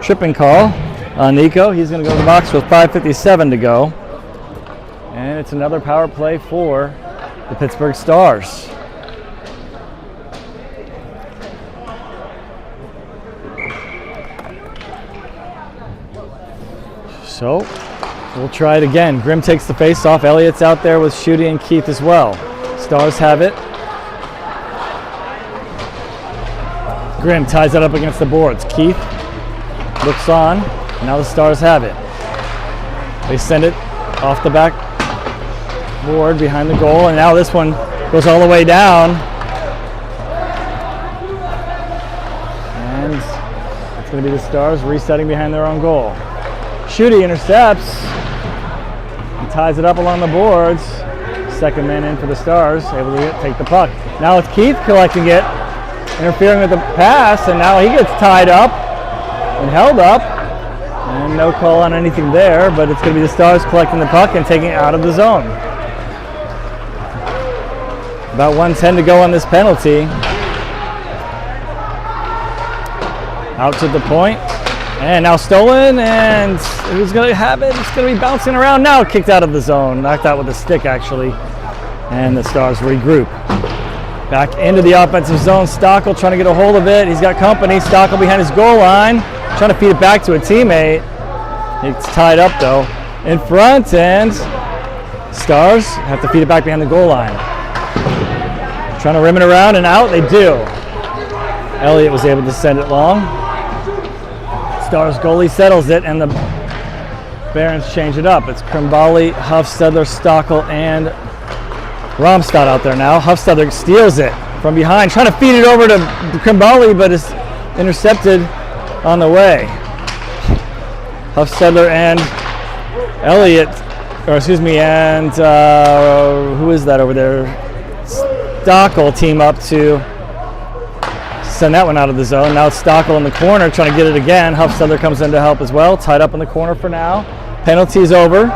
tripping call on Nico. He's going to go to the box with 5:57 to go. And it's another power play for the Pittsburgh Stars. So we'll try it again. Grimm takes the face off. Elliott's out there with Schutte and Keith as well. Stars have it. Grimm ties it up against the boards. Keith looks on. Now the Stars have it. They send it off the back board behind the goal, and now this one goes all the way down. And it's going to be the Stars resetting behind their own goal. Schutte intercepts and ties it up along the boards. Second man in for the Stars, able to take the puck. Now it's Keith collecting it, interfering with the pass, and now he gets tied up and held up. And no call on anything there, but it's going to be the Stars collecting the puck and taking it out of the zone. About 1:10 to go on this penalty. Out to the point. And now stolen, and who's going to have it? It's going to be bouncing around now, kicked out of the zone. Knocked out with a stick, actually. And the Stars regroup. Back into the offensive zone. Stockel trying to get a hold of it. He's got company. Stockel behind his goal line. Trying to feed it back to a teammate. It's tied up, though. In front, and Stars have to feed it back behind the goal line. Trying to rim it around, and out they do. Elliott was able to send it long. Stars goalie settles it, and the Barons change it up. It's Krimbali, Huffstedler, Stockel, and Romstad out there now. Huffstedler steals it from behind, trying to feed it over to Krimbali, but is intercepted on the way. Huffstedler and Elliott, and who is that over there? Stockel team up to send that one out of the zone. Now it's Stockel in the corner trying to get it again. Huffstedler comes in to help as well. Tied up in the corner for now. Penalty's over.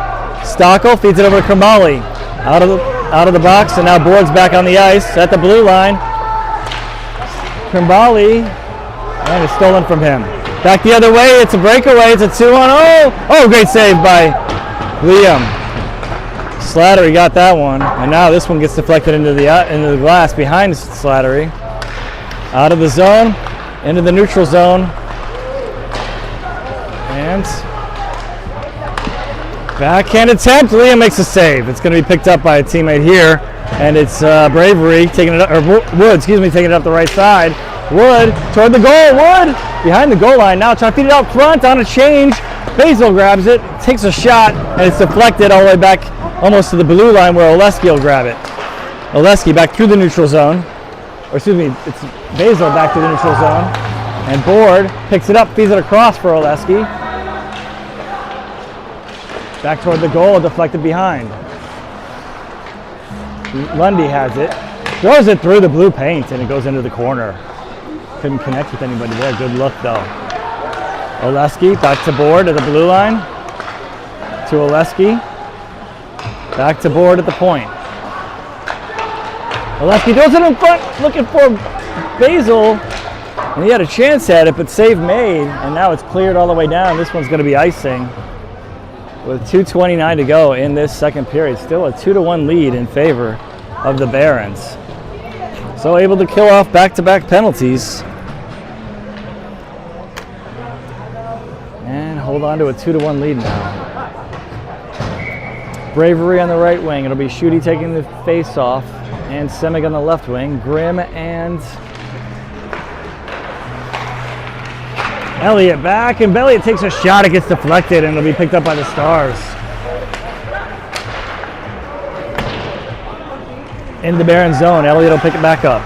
Stockel feeds it over to Krimbali. Out of the box, and now Board's back on the ice at the blue line. Krimbali, and it's stolen from him. Back the other way, it's a breakaway. It's a 2-on-0. Oh, great save by Liam. Slattery got that one, and now this one gets deflected into the glass behind Slattery. Out of the zone, into the neutral zone, and backhand attempt. Liam makes a save. It's going to be picked up by a teammate here, and it's Bravery taking it up, or Wood, taking it up the right side. Wood toward the goal. Wood behind the goal line now, trying to feed it out front on a change. Basil grabs it, takes a shot, and it's deflected all the way back almost to the blue line where Oleski will grab it. Oleski back through the neutral zone. Or excuse me, it's Basil back to the neutral zone. And Board picks it up, feeds it across for Oleski. Back toward the goal, deflected behind. Lundy has it. Throws it through the blue paint, and it goes into the corner. Couldn't connect with anybody there. Good look, though. Oleski back to Board at the blue line. To Oleski. Back to Board at the point. Oleski throws it in front, looking for Basil. And he had a chance at it, but save made. And now it's cleared all the way down. This one's going to be icing. With 2:29 to go in this second period. Still a 2-1 lead in favor of the Barons. So able to kill off back-to-back penalties. And hold on to a 2-1 lead now. Bravery on the right wing. It'll be Schutte taking the face-off. And Semig on the left wing. Grimm and Elliott back. And Elliott takes a shot. It gets deflected and it'll be picked up by the Stars. In the Baron zone, Elliott will pick it back up.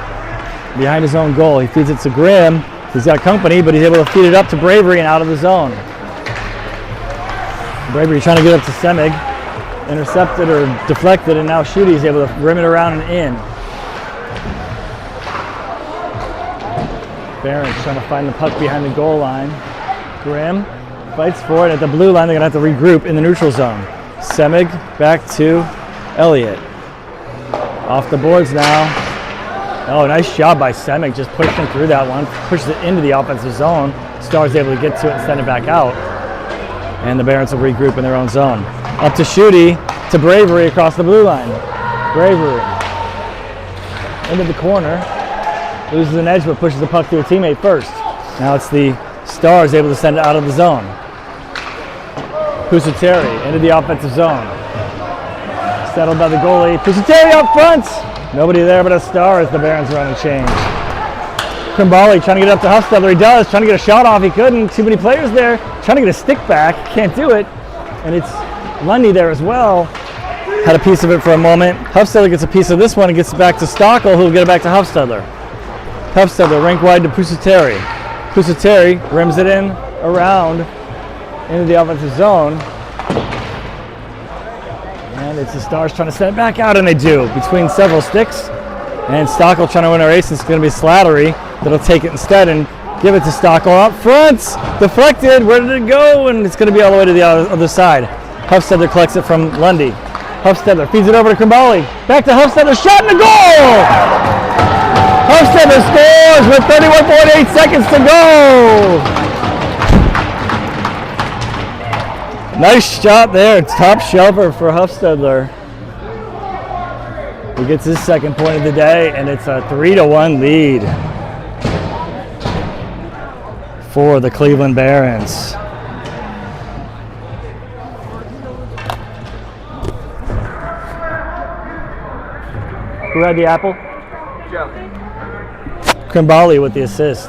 Behind his own goal. He feeds it to Grimm. He's got company, but he's able to feed it up to Bravery and out of the zone. Bravery trying to get up to Semig. Intercepted or deflected, and now Schutte is able to rim it around and in. Barons trying to find the puck behind the goal line. Grimm fights for it at the blue line. They're going to have to regroup in the neutral zone. Semig back to Elliott. Off the boards now. Oh, nice job by Semig, just pushing through that one. Pushes it into the offensive zone. Stars able to get to it and send it back out. And the Barons will regroup in their own zone. Up to Schutte, to Bravery across the blue line. Bravery into the corner. Loses an edge, but pushes the puck to a teammate first. Now it's the Stars able to send it out of the zone. Pusateri into the offensive zone. Settled by the goalie. Pusateri out front. Nobody there but a Star as the Barons run and change. Krimbali trying to get up to Huffstedler. He does. Trying to get a shot off. He couldn't. Too many players there. Trying to get a stick back. Can't do it. And it's Lundy there as well. Had a piece of it for a moment. Huffstedler gets a piece of this one and gets it back to Stockel, who will get it back to Huffstedler. Huffstedler rink wide to Pusateri. Pusateri rims it in around into the offensive zone. And it's the Stars trying to send it back out, and they do. Between several sticks. And Stockel trying to win a race. It's going to be Slattery that'll take it instead and give it to Stockel up front. Deflected. Where did it go? And it's going to be all the way to the other side. Huffstedler collects it from Lundy. Huffstedler feeds it over to Krimbali. Back to Huffstedler. Shot in the goal! Huffstedler scores with 31.8 seconds to go. Nice shot there. Top shelfer for Huffstedler. He gets his second point of the day, and it's a 3-1 lead for the Cleveland Barons. Who had the apple? Joe. Krimbali with the assist.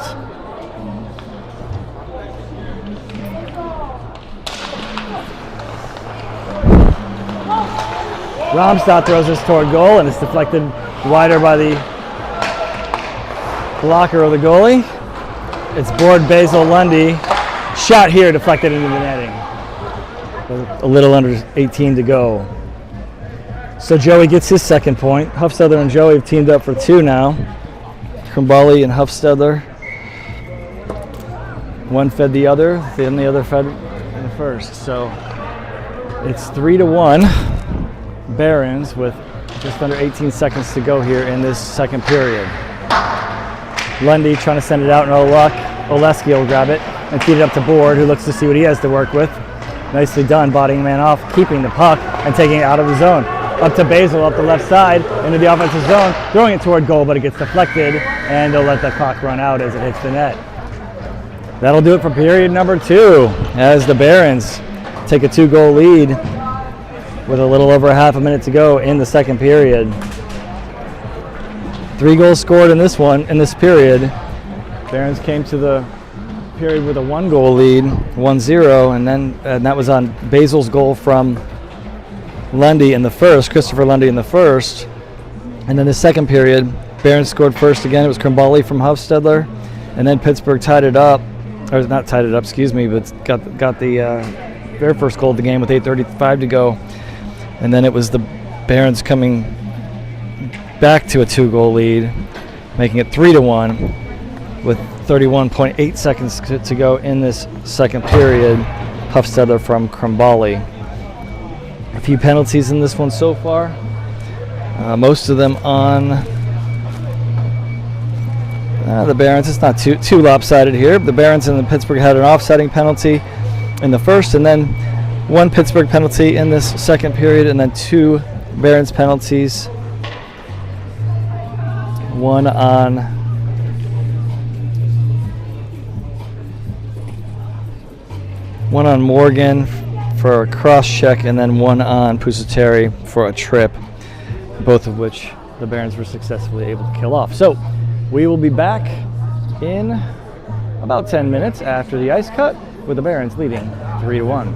Romstad throws this toward goal, and it's deflected wider by the blocker of the goalie. It's Board, Basil, Lundy. Shot here, deflected into the netting. A little under 18 to go. So Joey gets his second point. Huffstedler and Joey have teamed up for two now. Krimbali and Huffstedler. One fed the other, then the other fed the first. So it's 3-1. Barons with just under 18 seconds to go here in this second period. Lundy trying to send it out, no luck. Oleski will grab it and feed it up to Board, who looks to see what he has to work with. Nicely done, bodying man off, keeping the puck and taking it out of the zone. Up to Basil, up the left side, into the offensive zone, throwing it toward goal, but it gets deflected, and they'll let the clock run out as it hits the net. That'll do it for period number 2, as the Barons take a 2-goal lead with a little over half a minute to go in the second period. 3 goals scored in this period. Barons came to the period with a 1-goal lead, 1-0, and that was on Basil's goal from Lundy in the first, Christopher Lundy in the first. And then the second period, Barons scored first again. It was Krimbali from Hufstedler, and then Pittsburgh tied it up, or not tied it up, excuse me, but got their first goal of the game with 8:35 to go. And then it was the Barons coming back to a 2-goal lead, making it 3-1 with 31.8 seconds to go in this second period. Hufstedler from Krimbali. A few penalties in this one so far. Most of them on the Barons. It's not too lopsided here. The Barons and the Pittsburgh had an offsetting penalty in the first, and then one Pittsburgh penalty in this second period, and then 2 Barons penalties. One on Morgan for a cross check, and then one on Pusateri for a trip, both of which the Barons were successfully able to kill off. So we will be back in about 10 minutes after the ice cut, with the Barons leading 3-1.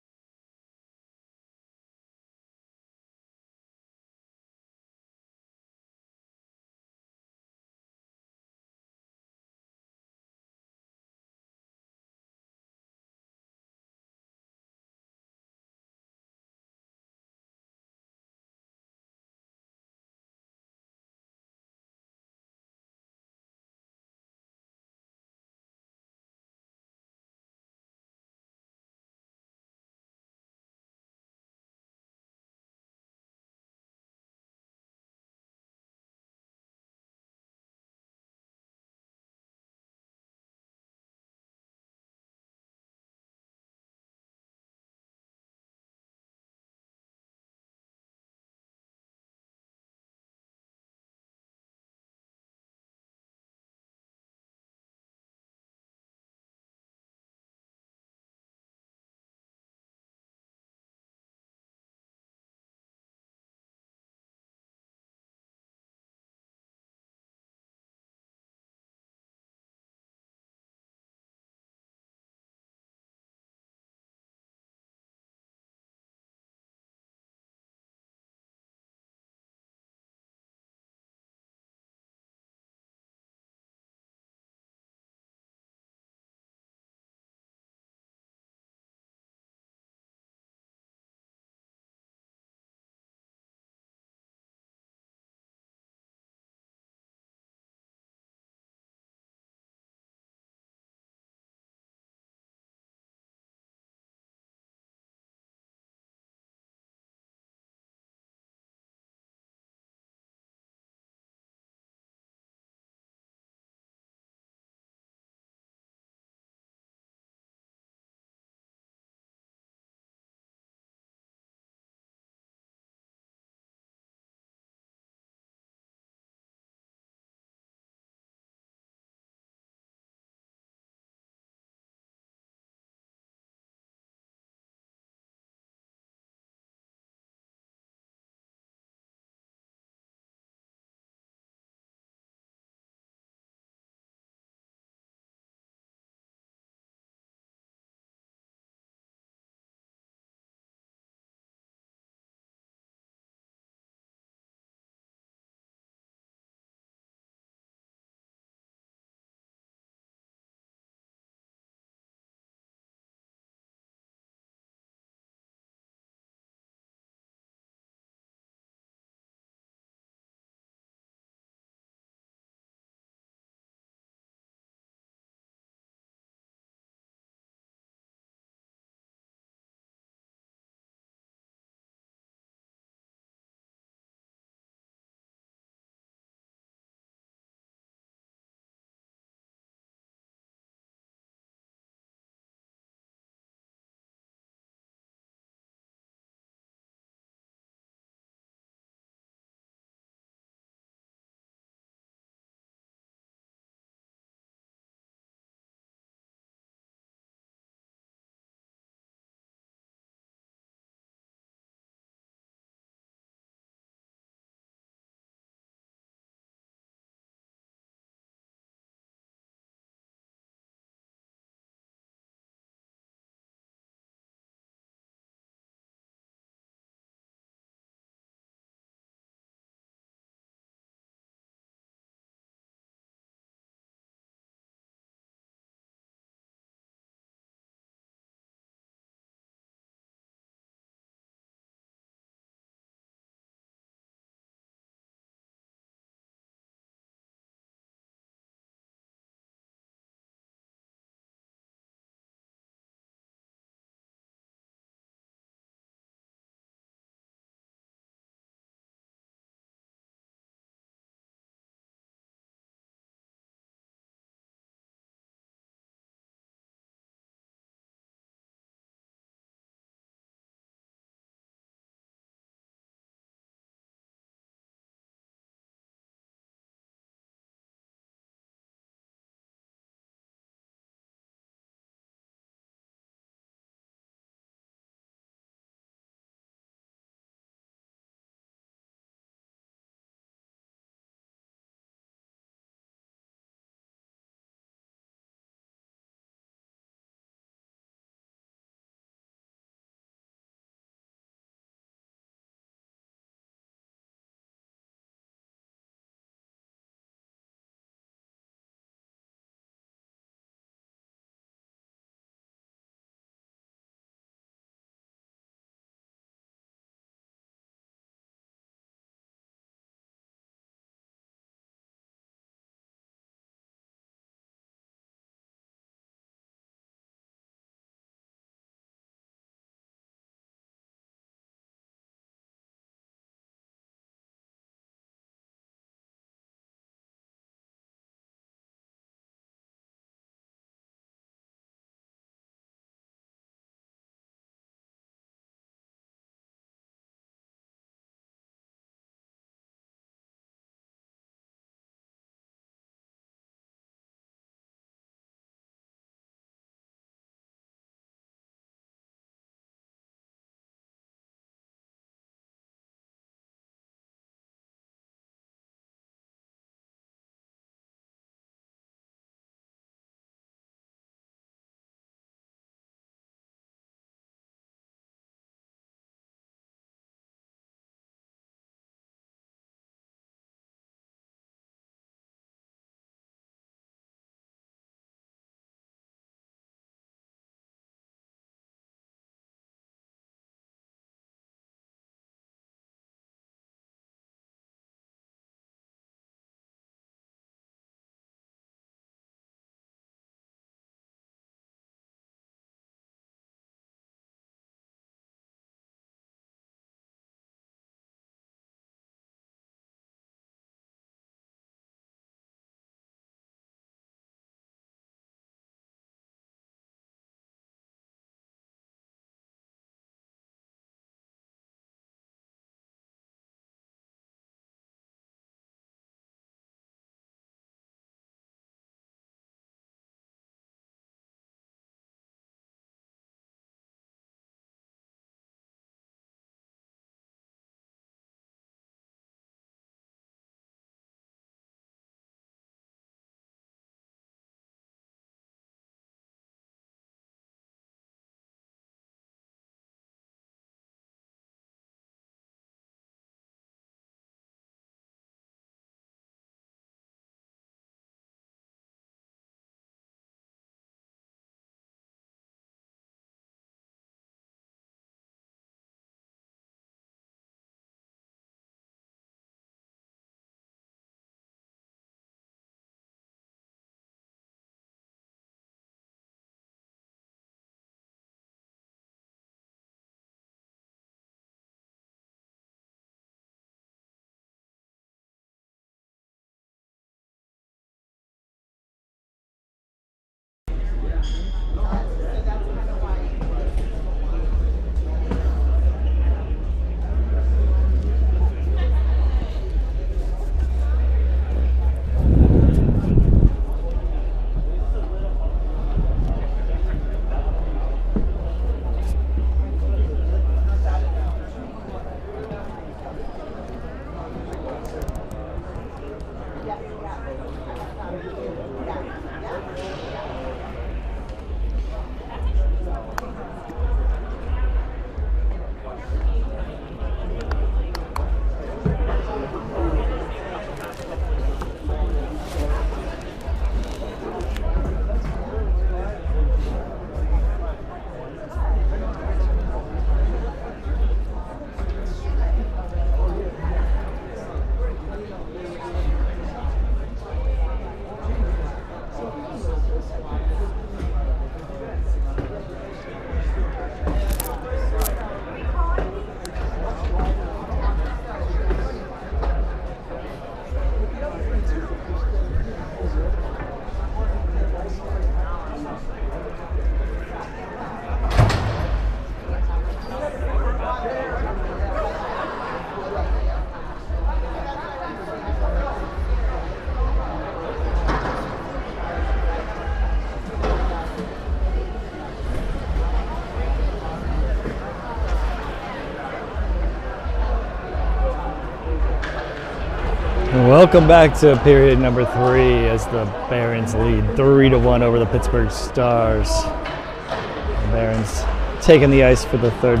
Welcome back to period number 3 as the Barons lead 3-1 over the Pittsburgh Stars. The Barons taking the ice for the third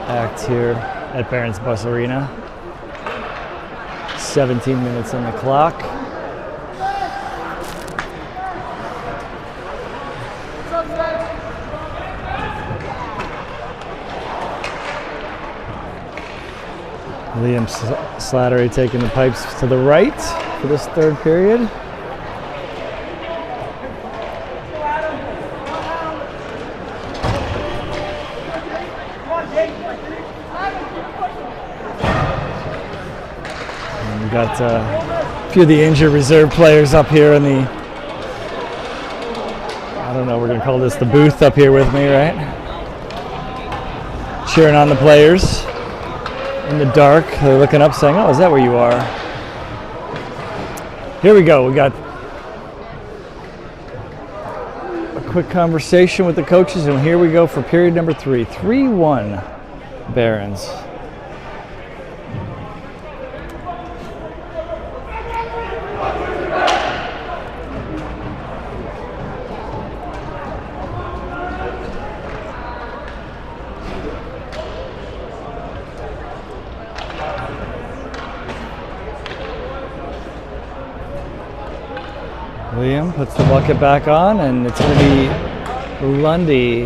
act here at Barons Bus Arena. 17 minutes on the clock. Liam Slattery taking the pipes to the right for this third period. And we've got a few of the injured reserve players up here in the, I don't know, we're going to call this the booth up here with me, right? Cheering on the players. In the dark, they're looking up saying, oh, is that where you are? Here we go. We got a quick conversation with the coaches, and here we go for period number 3. 3-1 Barons. Liam puts the bucket back on, and it's going to be Lundy,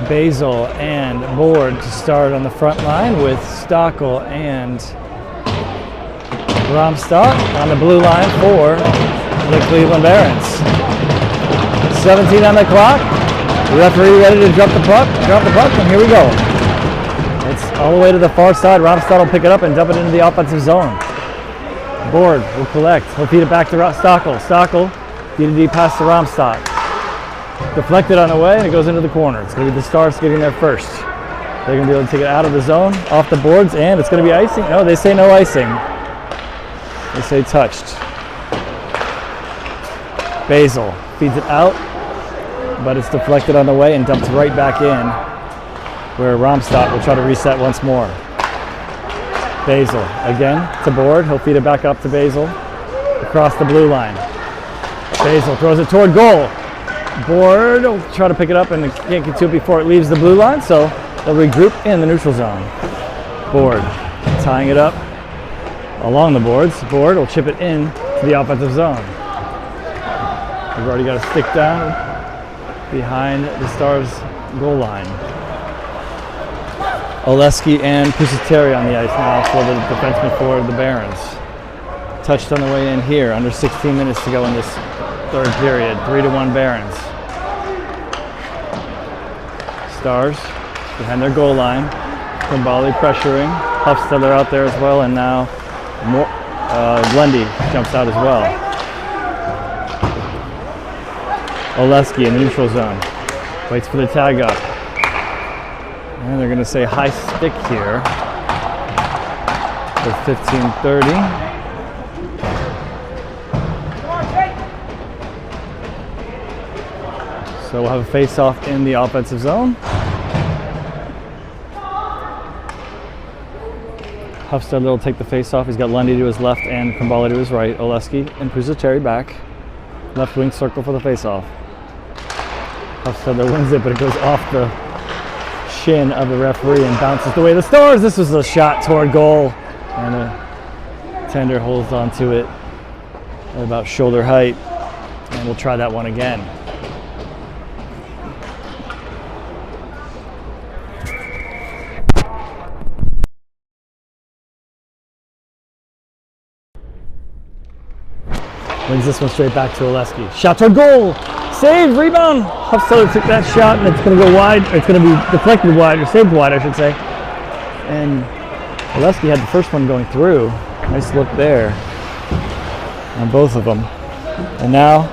Basil, and Board to start on the front line with Stockel and Romstock on the blue line for the Cleveland Barons. 17 on the clock. The referee ready to drop the puck, and here we go. It's all the way to the far side. Romstock will pick it up and dump it into the offensive zone. Board will collect. He'll feed it back to Stockel. Stockel, DD pass to Romstock. Deflected on the way, and it goes into the corner. It's going to be the Stars getting there first. They're going to be able to take it out of the zone, off the boards, and it's going to be icing. No, they say no icing. They say touched. Basil feeds it out, but it's deflected on the way and dumped right back in, where Romstock will try to reset once more. Basil again to Board. He'll feed it back up to Basil across the blue line. Basil throws it toward goal. Board will try to pick it up and can't get to it before it leaves the blue line, so they'll regroup in the neutral zone. Board tying it up along the boards. Board will chip it in to the offensive zone. We've already got a stick down behind the Stars goal line. Oleski and Pusateri on the ice now for the defenseman for the Barons. Touched on the way in here, under 16 minutes to go in this third period. 3-1 Barons. Stars behind their goal line. Kumbali pressuring. Huffstetter out there as well, and now Lundy jumps out as well. Oleski in the neutral zone. Waits for the tag up. And they're going to say high stick here with 15:30. So we'll have a face-off in the offensive zone. Hufstedler will take the face-off. He's got Lundy to his left and Kambali to his right. Oleski and Pusateri back. Left wing circle for the face-off. Hufstedler wins it, but it goes off the shin of the referee and bounces the way of the Stars. This was a shot toward goal, and a tender holds onto it at about shoulder height. And we'll try that one again. Wins this one straight back to Oleski. Shot toward goal. Save, rebound. Hufstedler took that shot, and it's going to go wide. It's going to be deflected wide, or saved wide, I should say. And Oleski had the first one going through. Nice look there on both of them. And now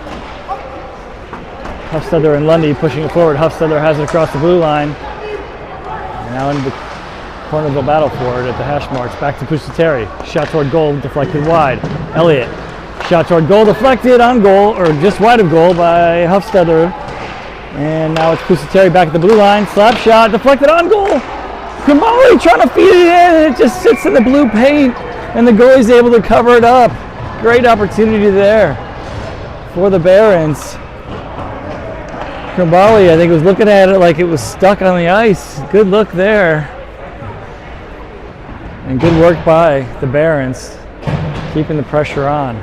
Hufstedler and Lundy pushing it forward. Hufstedler has it across the blue line. And now in the corner of the battle for it at the hash marks. Back to Pusateri. Shot toward goal, deflected wide. Elliott. Shot toward goal, deflected on goal, or just wide of goal by Hufstedler. And now it's Pusateri back at the blue line. Slap shot, deflected on goal. Kambali trying to feed it in, and it just sits in the blue paint, and the goalie's able to cover it up. Great opportunity there for the Barons. Kambali, I think, was looking at it like it was stuck on the ice. Good look there. And good work by the Barons, keeping the pressure on.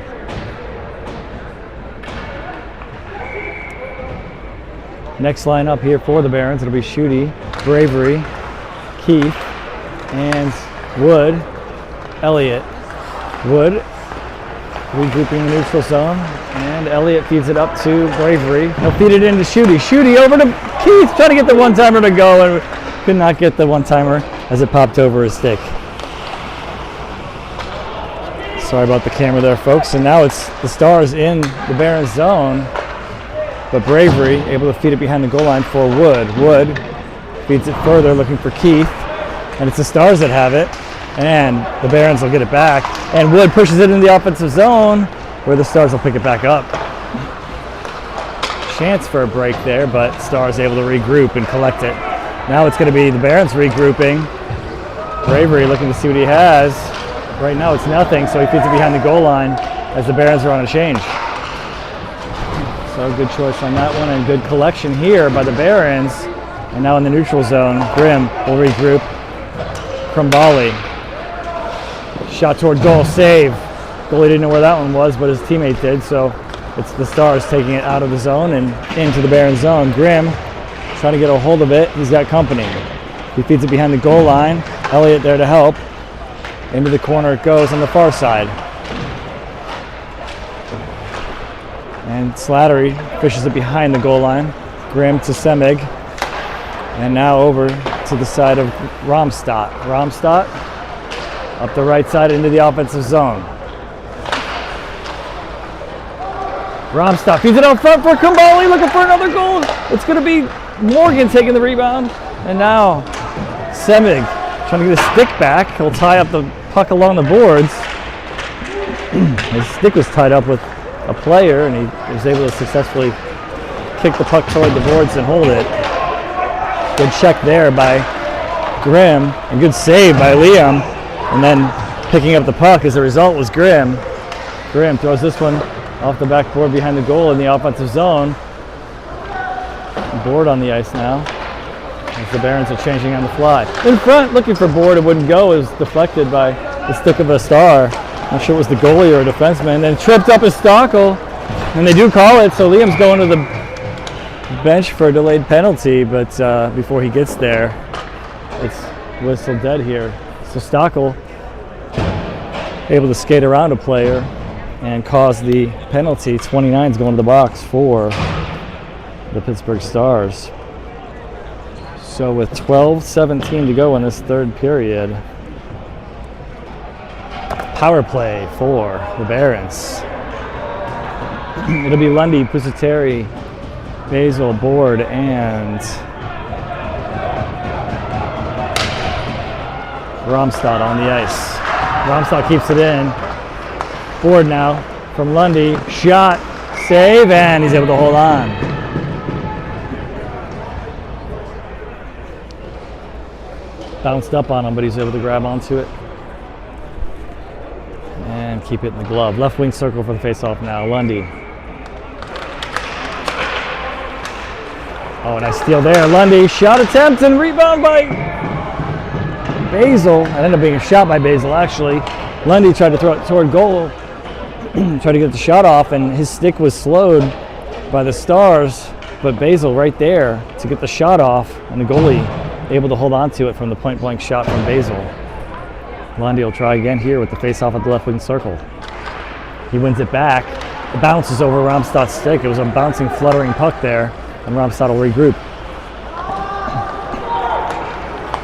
Next line up here for the Barons, it'll be Schutte, Bravery, Keith, and Wood, Elliott. Wood regrouping the neutral zone, and Elliott feeds it up to Bravery. He'll feed it into Schutte. Schutte over to Keith, trying to get the one-timer to go, and could not get the one-timer as it popped over his stick. Sorry about the camera there, folks. And now it's the Stars in the Barons zone. But Bravery able to feed it behind the goal line for Wood. Wood feeds it further, looking for Keith. And it's the Stars that have it. And the Barons will get it back. And Wood pushes it in the offensive zone, where the Stars will pick it back up. Chance for a break there, but Stars able to regroup and collect it. Now it's going to be the Barons regrouping. Bravery looking to see what he has. Right now it's nothing, so he feeds it behind the goal line as the Barons are on a change. So good choice on that one, and good collection here by the Barons. And now in the neutral zone, Grimm will regroup. Krumbali. Shot toward goal, save. Goalie didn't know where that one was, but his teammate did, so it's the Stars taking it out of the zone and into the Barons zone. Grimm trying to get a hold of it. He's got company. He feeds it behind the goal line. Elliott there to help. Into the corner it goes on the far side. And Slattery fishes it behind the goal line. Grimm to Semig. And now over to the side of Romstadt. Romstadt up the right side into the offensive zone. Romstadt feeds it out front for Kambali, looking for another goal. It's going to be Morgan taking the rebound. And now Semig trying to get his stick back. He'll tie up the puck along the boards. His stick was tied up with a player, and he was able to successfully kick the puck toward the boards and hold it. Good check there by Grimm, and good save by Liam. And then picking up the puck as a result was Grimm. Grimm throws this one off the backboard behind the goal in the offensive zone. Board on the ice now, as the Barons are changing on the fly. In front, looking for board, it wouldn't go. It was deflected by the stick of a Star. Not sure it was the goalie or a defenseman. Then tripped up his Stockel, and they do call it, so Liam's going to the bench for a delayed penalty, but before he gets there, it's whistled dead here. So Stockel able to skate around a player and cause the penalty. 29's going to the box for the Pittsburgh Stars. So with 12:17 to go in this third period, power play for the Barons. It'll be Lundy, Pusateri, Basil, Board, and Romstad on the ice. Romstad keeps it in. Board now from Lundy. Shot, save, and he's able to hold on. Bounced up on him, but he's able to grab onto it and keep it in the glove. Left wing circle for the faceoff now. Lundy. Oh, nice steal there. Lundy, shot attempt and rebound by Basil. It ended up being a shot by Basil, actually. Lundy tried to throw it toward goal, tried to get the shot off, and his stick was slowed by the Stars, but Basil right there to get the shot off, and the goalie able to hold on to it from the point-blank shot from Basil. Lundy will try again here with the face-off at the left wing circle. He wins it back. It bounces over Romstad's stick. It was a bouncing, fluttering puck there, and Romstad will regroup.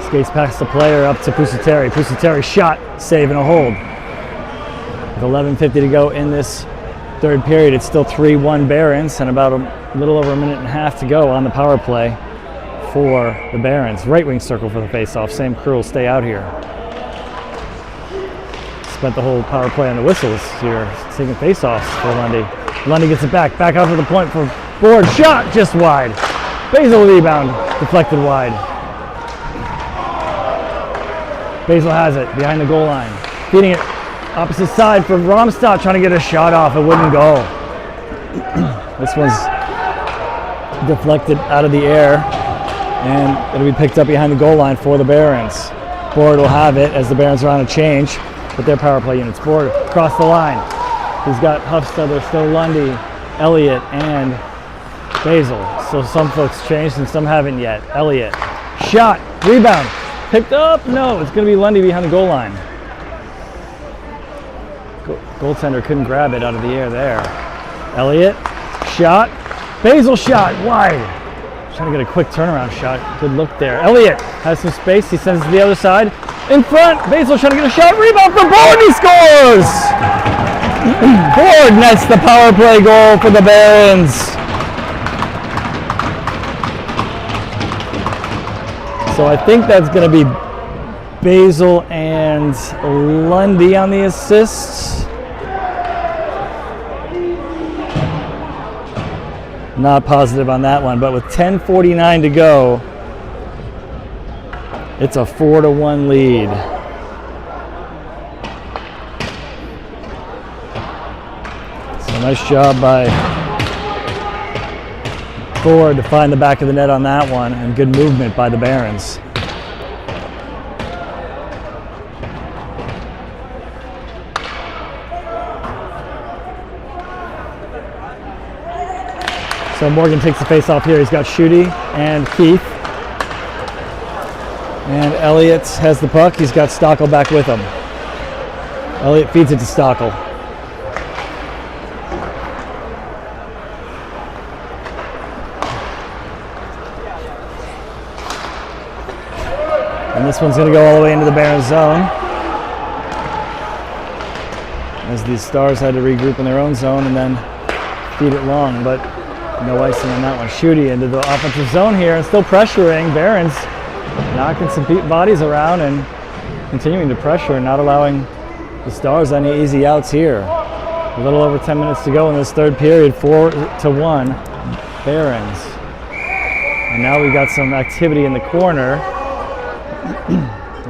Skates past the player up to Pusateri. Pusateri shot, save, and a hold. With 11:50 to go in this third period, it's still 3-1 Barons, and about a little over a minute and a half to go on the power play for the Barons. Right wing circle for the face-off. Same crew will stay out here. Spent the whole power play on the whistles here, taking face-offs for Lundy. Lundy gets it back out to the point for Board. Shot just wide. Basil rebound, deflected wide. Basil has it behind the goal line. Feeding it opposite side for Romstad, trying to get a shot off. It wouldn't go. This one's deflected out of the air, and it'll be picked up behind the goal line for the Barons. Board will have it as the Barons are on a change with their power play units. Board across the line. He's got Huffstadler, still Lundy, Elliott, and Basil. So some folks changed and some haven't yet. Elliott, shot, rebound, picked up. No, it's going to be Lundy behind the goal line. Goaltender couldn't grab it out of the air there. Elliott, shot, Basil shot, wide. Trying to get a quick turnaround shot. Good look there. Elliott has some space. He sends it to the other side. In front, Basil trying to get a shot. Rebound for Board. He scores! Board nets the power play goal for the Barons. So I think that's going to be Basil and Lundy on the assists. Not positive on that one, but with 10:49 to go, it's a 4-1 lead. So nice job by Board to find the back of the net on that one, and good movement by the Barons. So Morgan takes the face off here. He's got Schutte and Keith. And Elliott has the puck. He's got Stockel back with him. Elliott feeds it to Stockel. And this one's going to go all the way into the Barons zone, as the Stars had to regroup in their own zone and then feed it long, but no icing on that one. Schutte into the offensive zone here and still pressuring. Barons knocking some bodies around and continuing to pressure and not allowing the Stars any easy outs here. A little over 10 minutes to go in this third period, 4-1 Barons. And now we've got some activity in the corner,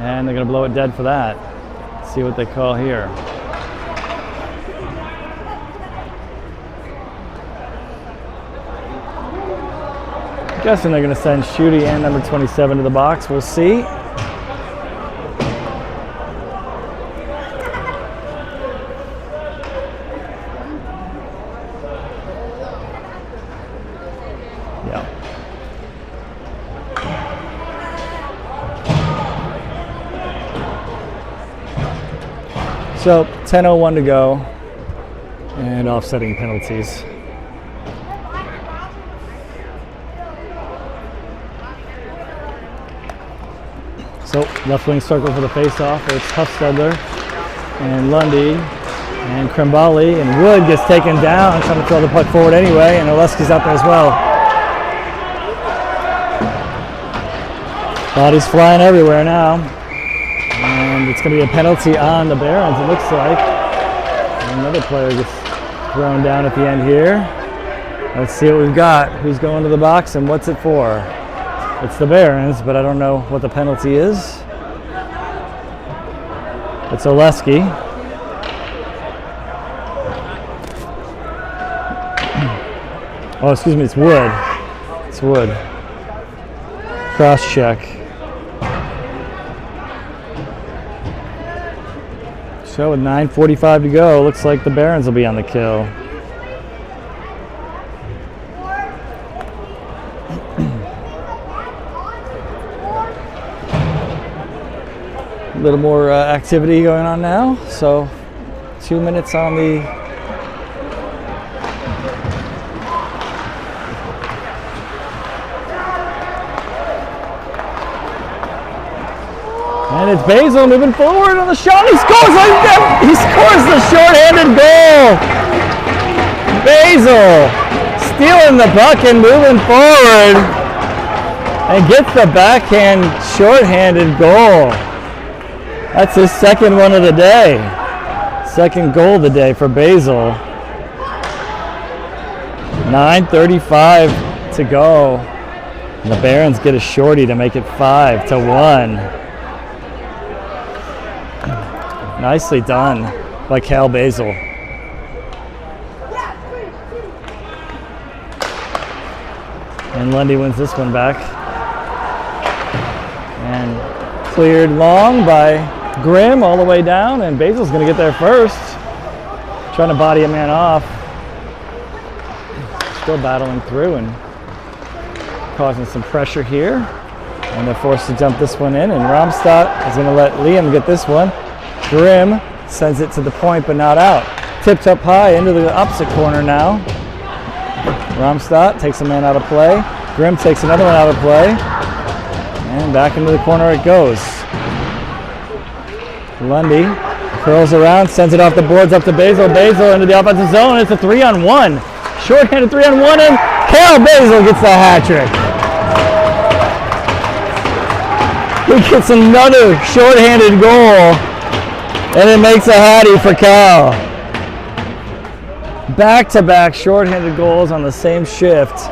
and they're going to blow it dead for that. Let's see what they call here. Guessing they're going to send Schutte and number 27 to the box. We'll see. Yeah. So 10:01 to go, and offsetting penalties. So left wing circle for the face-off. It's Huffstadler and Lundy and Krimbali, and Wood gets taken down, trying to throw the puck forward anyway, and Oleski's out there as well. Bodies flying everywhere now. And it's going to be a penalty on the Barons, it looks like. And another player gets thrown down at the end here. Let's see what we've got. Who's going to the box and what's it for? It's the Barons, but I don't know what the penalty is. It's Oleski. Oh, excuse me, it's Wood. It's Wood. Cross check. So with 9:45 to go, looks like the Barons will be on the kill. A little more activity going on now. So 2 minutes on the and it's Basil moving forward on the shot. He scores he scores the short-handed goal. Basil stealing the puck and moving forward and gets the backhand short-handed goal. That's his second one of the day. Second goal of the day for Basil. 9:35 to go. And the Barons get a shorty to make it 5-1. Nicely done by Cal Basil. And Lundy wins this one back. And cleared long by Grimm all the way down, and Basil's going to get there first. Trying to body a man off. Still battling through and causing some pressure here. And they're forced to dump this one in, and Romstad is going to let Liam get this one. Grimm sends it to the point, but not out. Tipped up high into the opposite corner now. Romstad takes a man out of play. Grimm takes another one out of play. And back into the corner it goes. Lundy curls around, sends it off the boards up to Basil. Basil into the offensive zone. It's a 3-on-1. Short-handed 3-on-1, and Cal Basil gets the hat trick. He gets another short-handed goal. And it makes a hattie for Cal. Back-to-back short-handed goals on the same shift.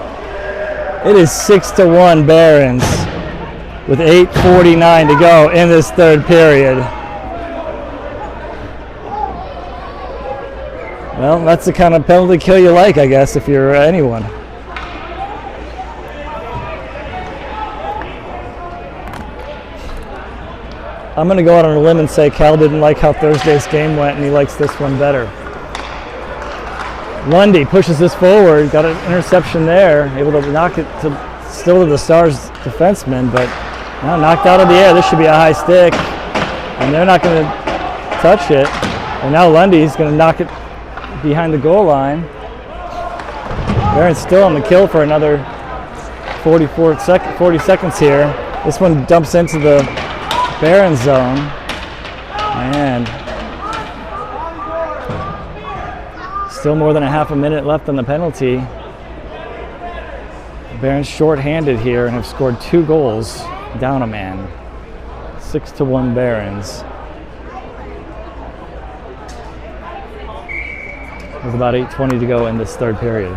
It is 6-1 Barons with 8:49 to go in this third period. Well, that's the kind of penalty kill you like, I guess, if you're anyone. I'm going to go out on a limb and say Cal didn't like how Thursday's game went, and he likes this one better. Lundy pushes this forward, got an interception there, able to knock it still to the Stars defenseman, but now knocked out of the air. This should be a high stick, and they're not going to touch it. And now Lundy's going to knock it behind the goal line. Barron's still on the kill for another 40 seconds here. This one dumps into the Barron zone, and still more than a half a minute left on the penalty. Barron's short-handed here and have scored 2 goals down a man. 6-1 Barons. With about 8:20 to go in this third period.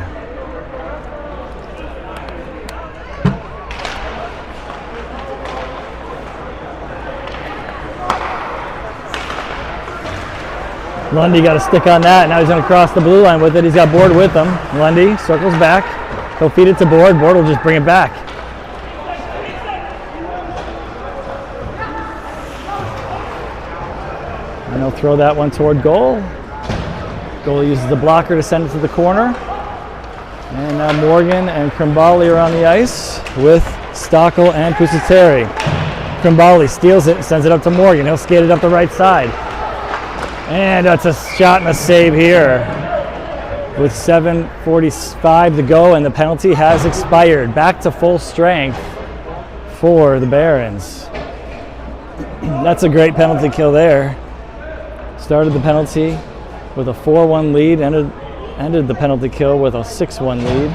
Lundy got a stick on that. Now he's going to cross the blue line with it. He's got Board with him. Lundy circles back. He'll feed it to Board. Board will just bring it back. And he'll throw that one toward goal. Goalie uses the blocker to send it to the corner. And now Morgan and Krimbali are on the ice with Stockel and Pusateri. Krimbali steals it and sends it up to Morgan. He'll skate it up the right side. And that's a shot and a save here with 7:45 to go, and the penalty has expired. Back to full strength for the Barons. That's a great penalty kill there. Started the penalty with a 4-1 lead, ended the penalty kill with a 6-1 lead.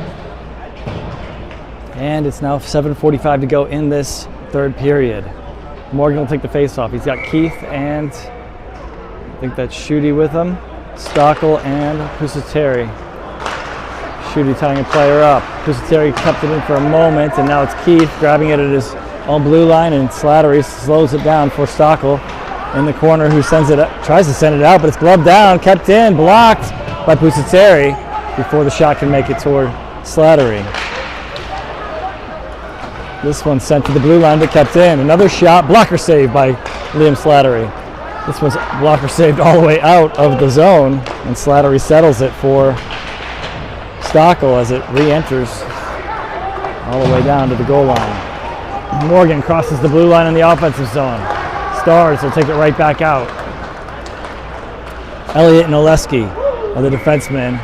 And it's now 7:45 to go in this third period. Morgan will take the face-off. He's got Keith and I think that's Schutte with him. Stockel and Pusateri. Schutte tying a player up. Pusateri kept it in for a moment, and now it's Keith grabbing it at his own blue line, and Slattery slows it down for Stockel in the corner, who tries to send it out, but it's gloved down, kept in, blocked by Pusateri before the shot can make it toward Slattery. This one sent to the blue line but kept in. Another shot, blocker save by Liam Slattery. This one's blocker saved all the way out of the zone, and Slattery settles it for Stockel as it re-enters all the way down to the goal line. Morgan crosses the blue line in the offensive zone. Stars will take it right back out. Elliott and Oleski are the defensemen,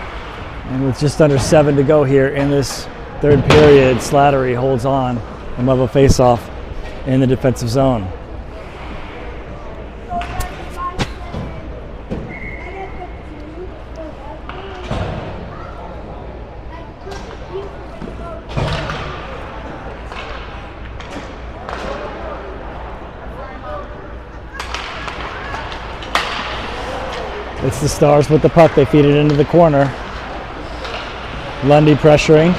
and with just under 7 to go here in this third period, Slattery holds on and will have a face-off in the defensive zone. It's the Stars with the puck. They feed it into the corner. Lundy pressuring,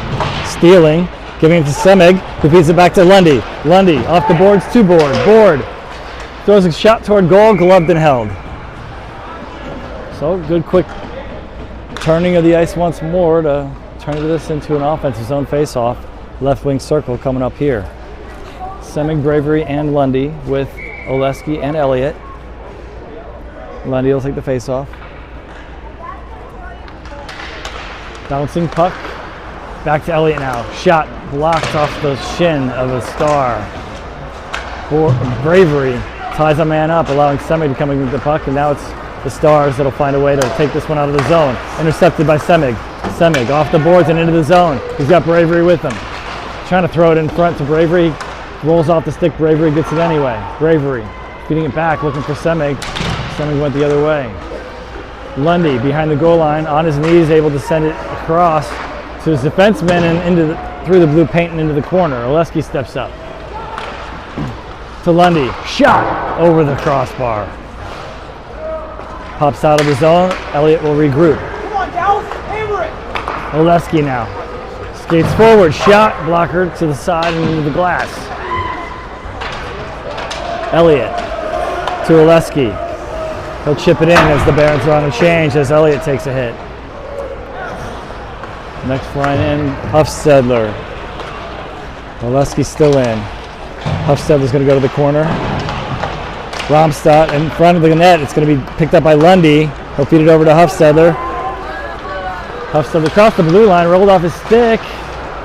stealing, giving it to Semig, who feeds it back to Lundy. Lundy off the boards, to board. Board throws a shot toward goal, gloved and held. So good quick turning of the ice once more to turn this into an offensive zone face-off. Left wing circle coming up here. Semig, Bravery, and Lundy with Oleski and Elliott. Lundy will take the face-off. Bouncing puck. Back to Elliott now. Shot blocked off the shin of a Star. Bravery ties a man up, allowing Semig to come in with the puck, and now it's the Stars that'll find a way to take this one out of the zone. Intercepted by Semig. Semig off the boards and into the zone. He's got Bravery with him. Trying to throw it in front to Bravery. Rolls off the stick. Bravery gets it anyway. Bravery feeding it back, looking for Semig. Semig went the other way. Lundy behind the goal line, on his knees, able to send it across to his defenseman and through the blue paint and into the corner. Oleski steps up to Lundy. Shot over the crossbar. Pops out of the zone. Elliott will regroup. Come on, Dallas, hammer it! Oleski now skates forward. Shot, blocker to the side and into the glass. Elliott to Oleski. He'll chip it in as the Barons are on a change as Elliott takes a hit. Next line in, Huffstedler. Oleski's still in. Huffstedler's going to go to the corner. Romstad in front of the net. It's going to be picked up by Lundy. He'll feed it over to Huffstedler. Huffstedler across the blue line, rolled off his stick,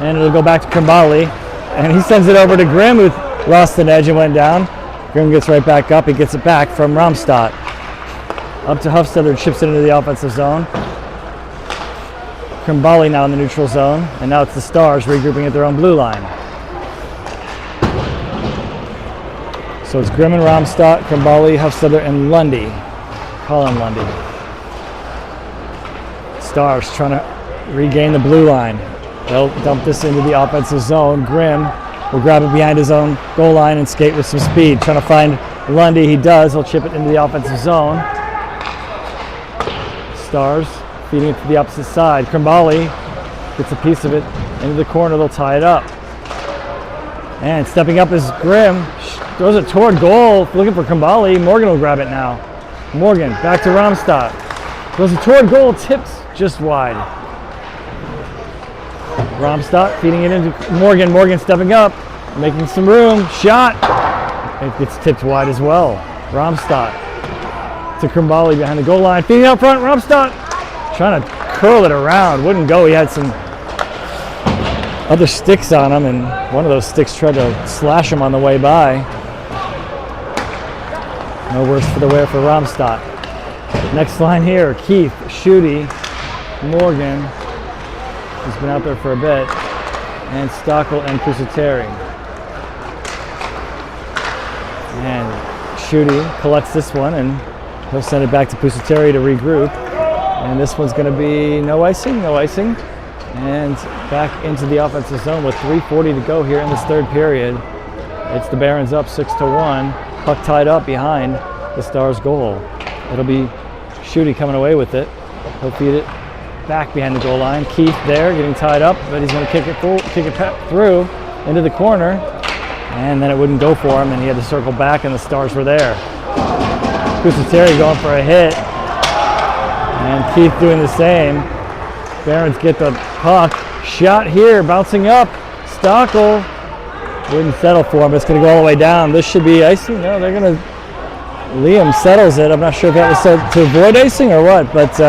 and it'll go back to Krimbali. And he sends it over to Grimm, who lost an edge and went down. Grimm gets right back up. He gets it back from Romstad. Up to Huffstedler, chips it into the offensive zone. Krimbali now in the neutral zone, and now it's the Stars regrouping at their own blue line. So it's Grimm and Romstad, Krimbali, Huffstedler, and Lundy. Colin Lundy. Stars trying to regain the blue line. They'll dump this into the offensive zone. Grimm will grab it behind his own goal line and skate with some speed. Trying to find Lundy. He does. He'll chip it into the offensive zone. Stars feeding it to the opposite side. Krimbali gets a piece of it into the corner. They'll tie it up. And stepping up is Grimm. Throws it toward goal. Looking for Krimbali. Morgan will grab it now. Morgan back to Romstad. Throws it toward goal. Tips just wide. Romstad feeding it into Morgan. Morgan stepping up. Making some room. Shot. It gets tipped wide as well. Romstad to Krimbali behind the goal line. Feeding out front. Romstad trying to curl it around. Wouldn't go. He had some other sticks on him, and one of those sticks tried to slash him on the way by. No worse for the wear for Romstad. Next line here, Keith, Schutte, Morgan, who's been out there for a bit, and Stockel and Pusateri. And Schutte collects this one, and he'll send it back to Pusateri to regroup. And this one's going to be no icing. And back into the offensive zone with 3:40 to go here in this third period. It's the Barons up 6-1. Puck tied up behind the Stars' goal. It'll be Schutte coming away with it. He'll feed it back behind the goal line. Keith there getting tied up, but he's going to kick it through into the corner, and then it wouldn't go for him, and he had to circle back, and the Stars were there. Pusateri going for a hit, and Keith doing the same. Barons get the puck. Shot here, bouncing up. Stockel wouldn't settle for him. It's going to go all the way down. This should be icing. No, they're going to. Liam settles it. I'm not sure if that was said to avoid icing or what, but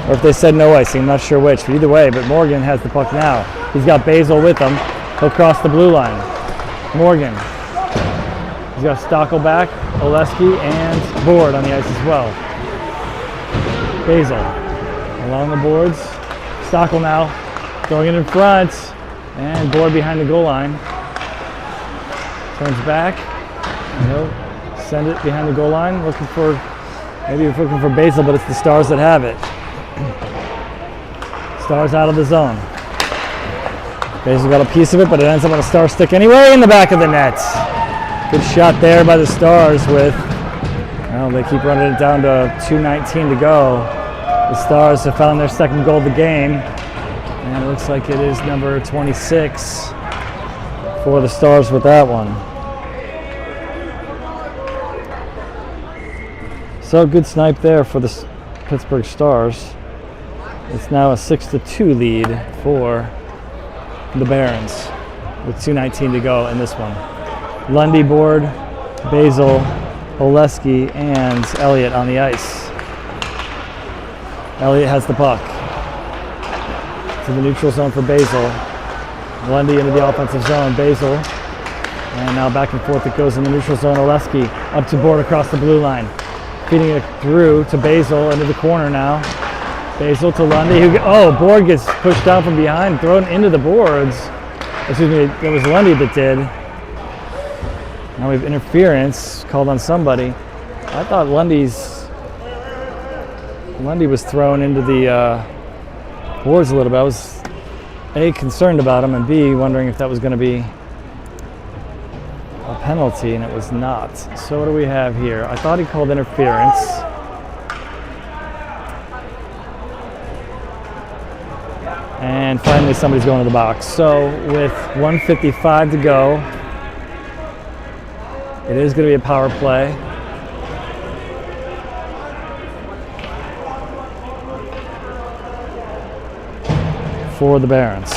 or if they said no icing. I'm not sure which. But either way, but Morgan has the puck now. He's got Basil with him. He'll cross the blue line. Morgan. He's got Stockel back, Oleski, and Board on the ice as well. Basil along the boards. Stockel now throwing it in front, and Board behind the goal line. Turns back, and he'll send it behind the goal line, looking for Basil, but it's the Stars that have it. Stars out of the zone. Basil got a piece of it, but it ends up on a Star stick anyway in the back of the net. Good shot there by the Stars with, well, they keep running it down to 2:19 to go. The Stars have found their second goal of the game, and it looks like it is number 26 for the Stars with that one. So good snipe there for the Pittsburgh Stars. It's now a 6-2 lead for the Barons with 2:19 to go in this one. Lundy, Board, Basil, Oleski, and Elliott on the ice. Elliott has the puck. To the neutral zone for Basil. Lundy into the offensive zone. Basil. And now back and forth it goes in the neutral zone. Oleski up to Board across the blue line. Feeding it through to Basil into the corner now. Basil to Lundy. Board gets pushed down from behind, thrown into the boards. Excuse me, it was Lundy that did. Now we have interference called on somebody. I thought Lundy was thrown into the boards a little bit. I was A, concerned about him, and B, wondering if that was going to be a penalty, and it was not. So what do we have here? I thought he called interference. And finally somebody's going to the box. So with 1:55 to go, it is going to be a power play. For the Barons.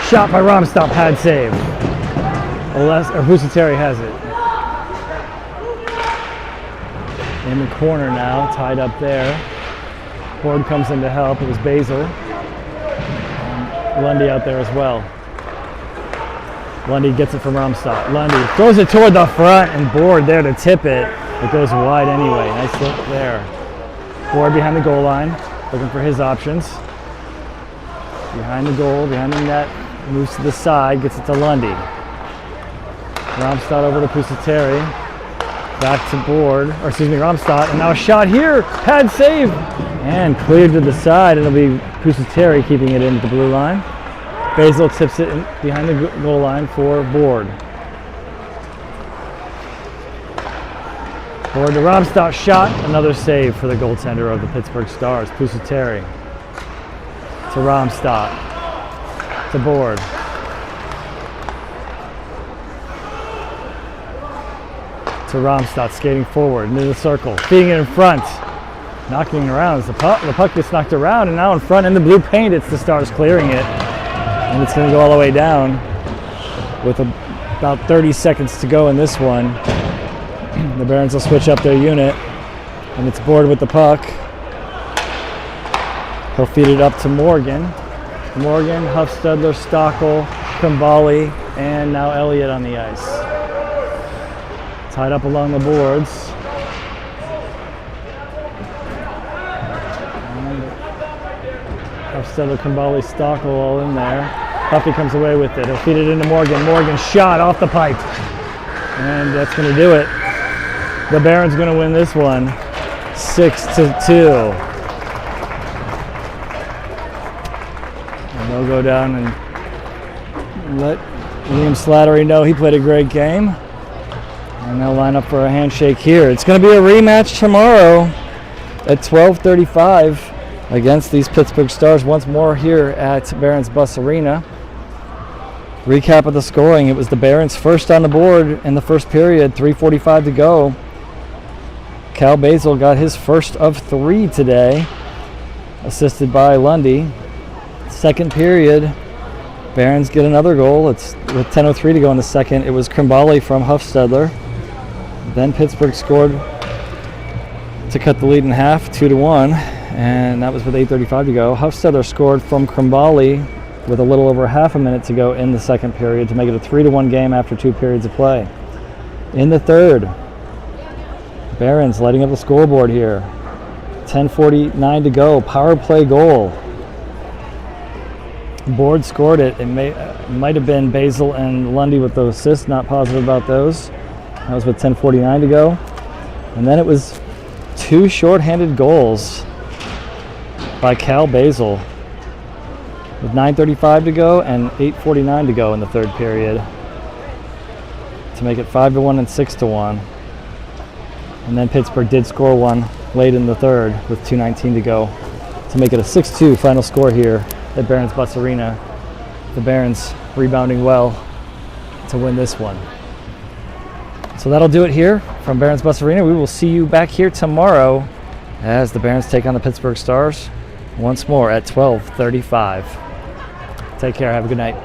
Shot by Romstop, pad save. Pusateri has it. In the corner now, tied up there. Board comes in to help. It was Basil. And Lundy out there as well. Lundy gets it from Romstop. Lundy throws it toward the front, and Board there to tip it. It goes wide anyway. Nice look there. Board behind the goal line, looking for his options. Behind the goal, behind the net, moves to the side, gets it to Lundy. Romstad over to Pusateri. Back to Board, Romstad, and now a shot here. Pad save, and cleared to the side. It'll be Pusateri keeping it in the blue line. Basil tips it in behind the goal line for Board. Board to Romstad, shot, another save for the goaltender of the Pittsburgh Stars, Pusateri. To Romstad, to Board. To Romstad, skating forward into the circle, feeding it in front, knocking around as the puck gets knocked around, and now in front in the blue paint, it's the Stars clearing it, and it's going to go all the way down with about 30 seconds to go in this one. The Barons will switch up their unit, and it's Board with the puck. He'll feed it up to Morgan. Morgan, Huffstedler, Stockel, Kumbali, and now Elliott on the ice. Tied up along the boards. Huffstedler, Kumbali, Stockel all in there. Huffy comes away with it. He'll feed it into Morgan. Morgan shot off the pipe. And that's going to do it. The Barons going to win this one 6-2. And they'll go down and let Liam Slattery know he played a great game. And they'll line up for a handshake here. It's going to be a rematch tomorrow at 12:35 against these Pittsburgh Stars once more here at Barron's Bus Arena. Recap of the scoring. It was the Barons first on the board in the first period, 3:45 to go. Cal Basil got his first of 3 today, assisted by Lundy. Second period, Barons get another goal. It's with 10:03 to go in the second. It was Krimbali from Huffstedler. Then Pittsburgh scored to cut the lead in half, 2-1, and that was with 8:35 to go. Huffstedler scored from Krimbali with a little over half a minute to go in the second period to make it a 3-1 game after 2 periods of play. In the third, Barons lighting up the scoreboard here. 10:49 to go, power play goal. Board scored it. It might have been Basil and Lundy with those assists, not positive about those. That was with 10:49 to go. And then it was 2 shorthanded goals by Cal Basil with 9:35 to go and 8:49 to go in the third period to make it 5-1 and 6-1. And then Pittsburgh did score one late in the third with 2:19 to go to make it a 6-2 final score here at Barron's Bus Arena. The Barons rebounding well to win this one. So that'll do it here from Barron's Bus Arena. We will see you back here tomorrow as the Barons take on the Pittsburgh Stars once more at 12:35. Take care. Have a good night.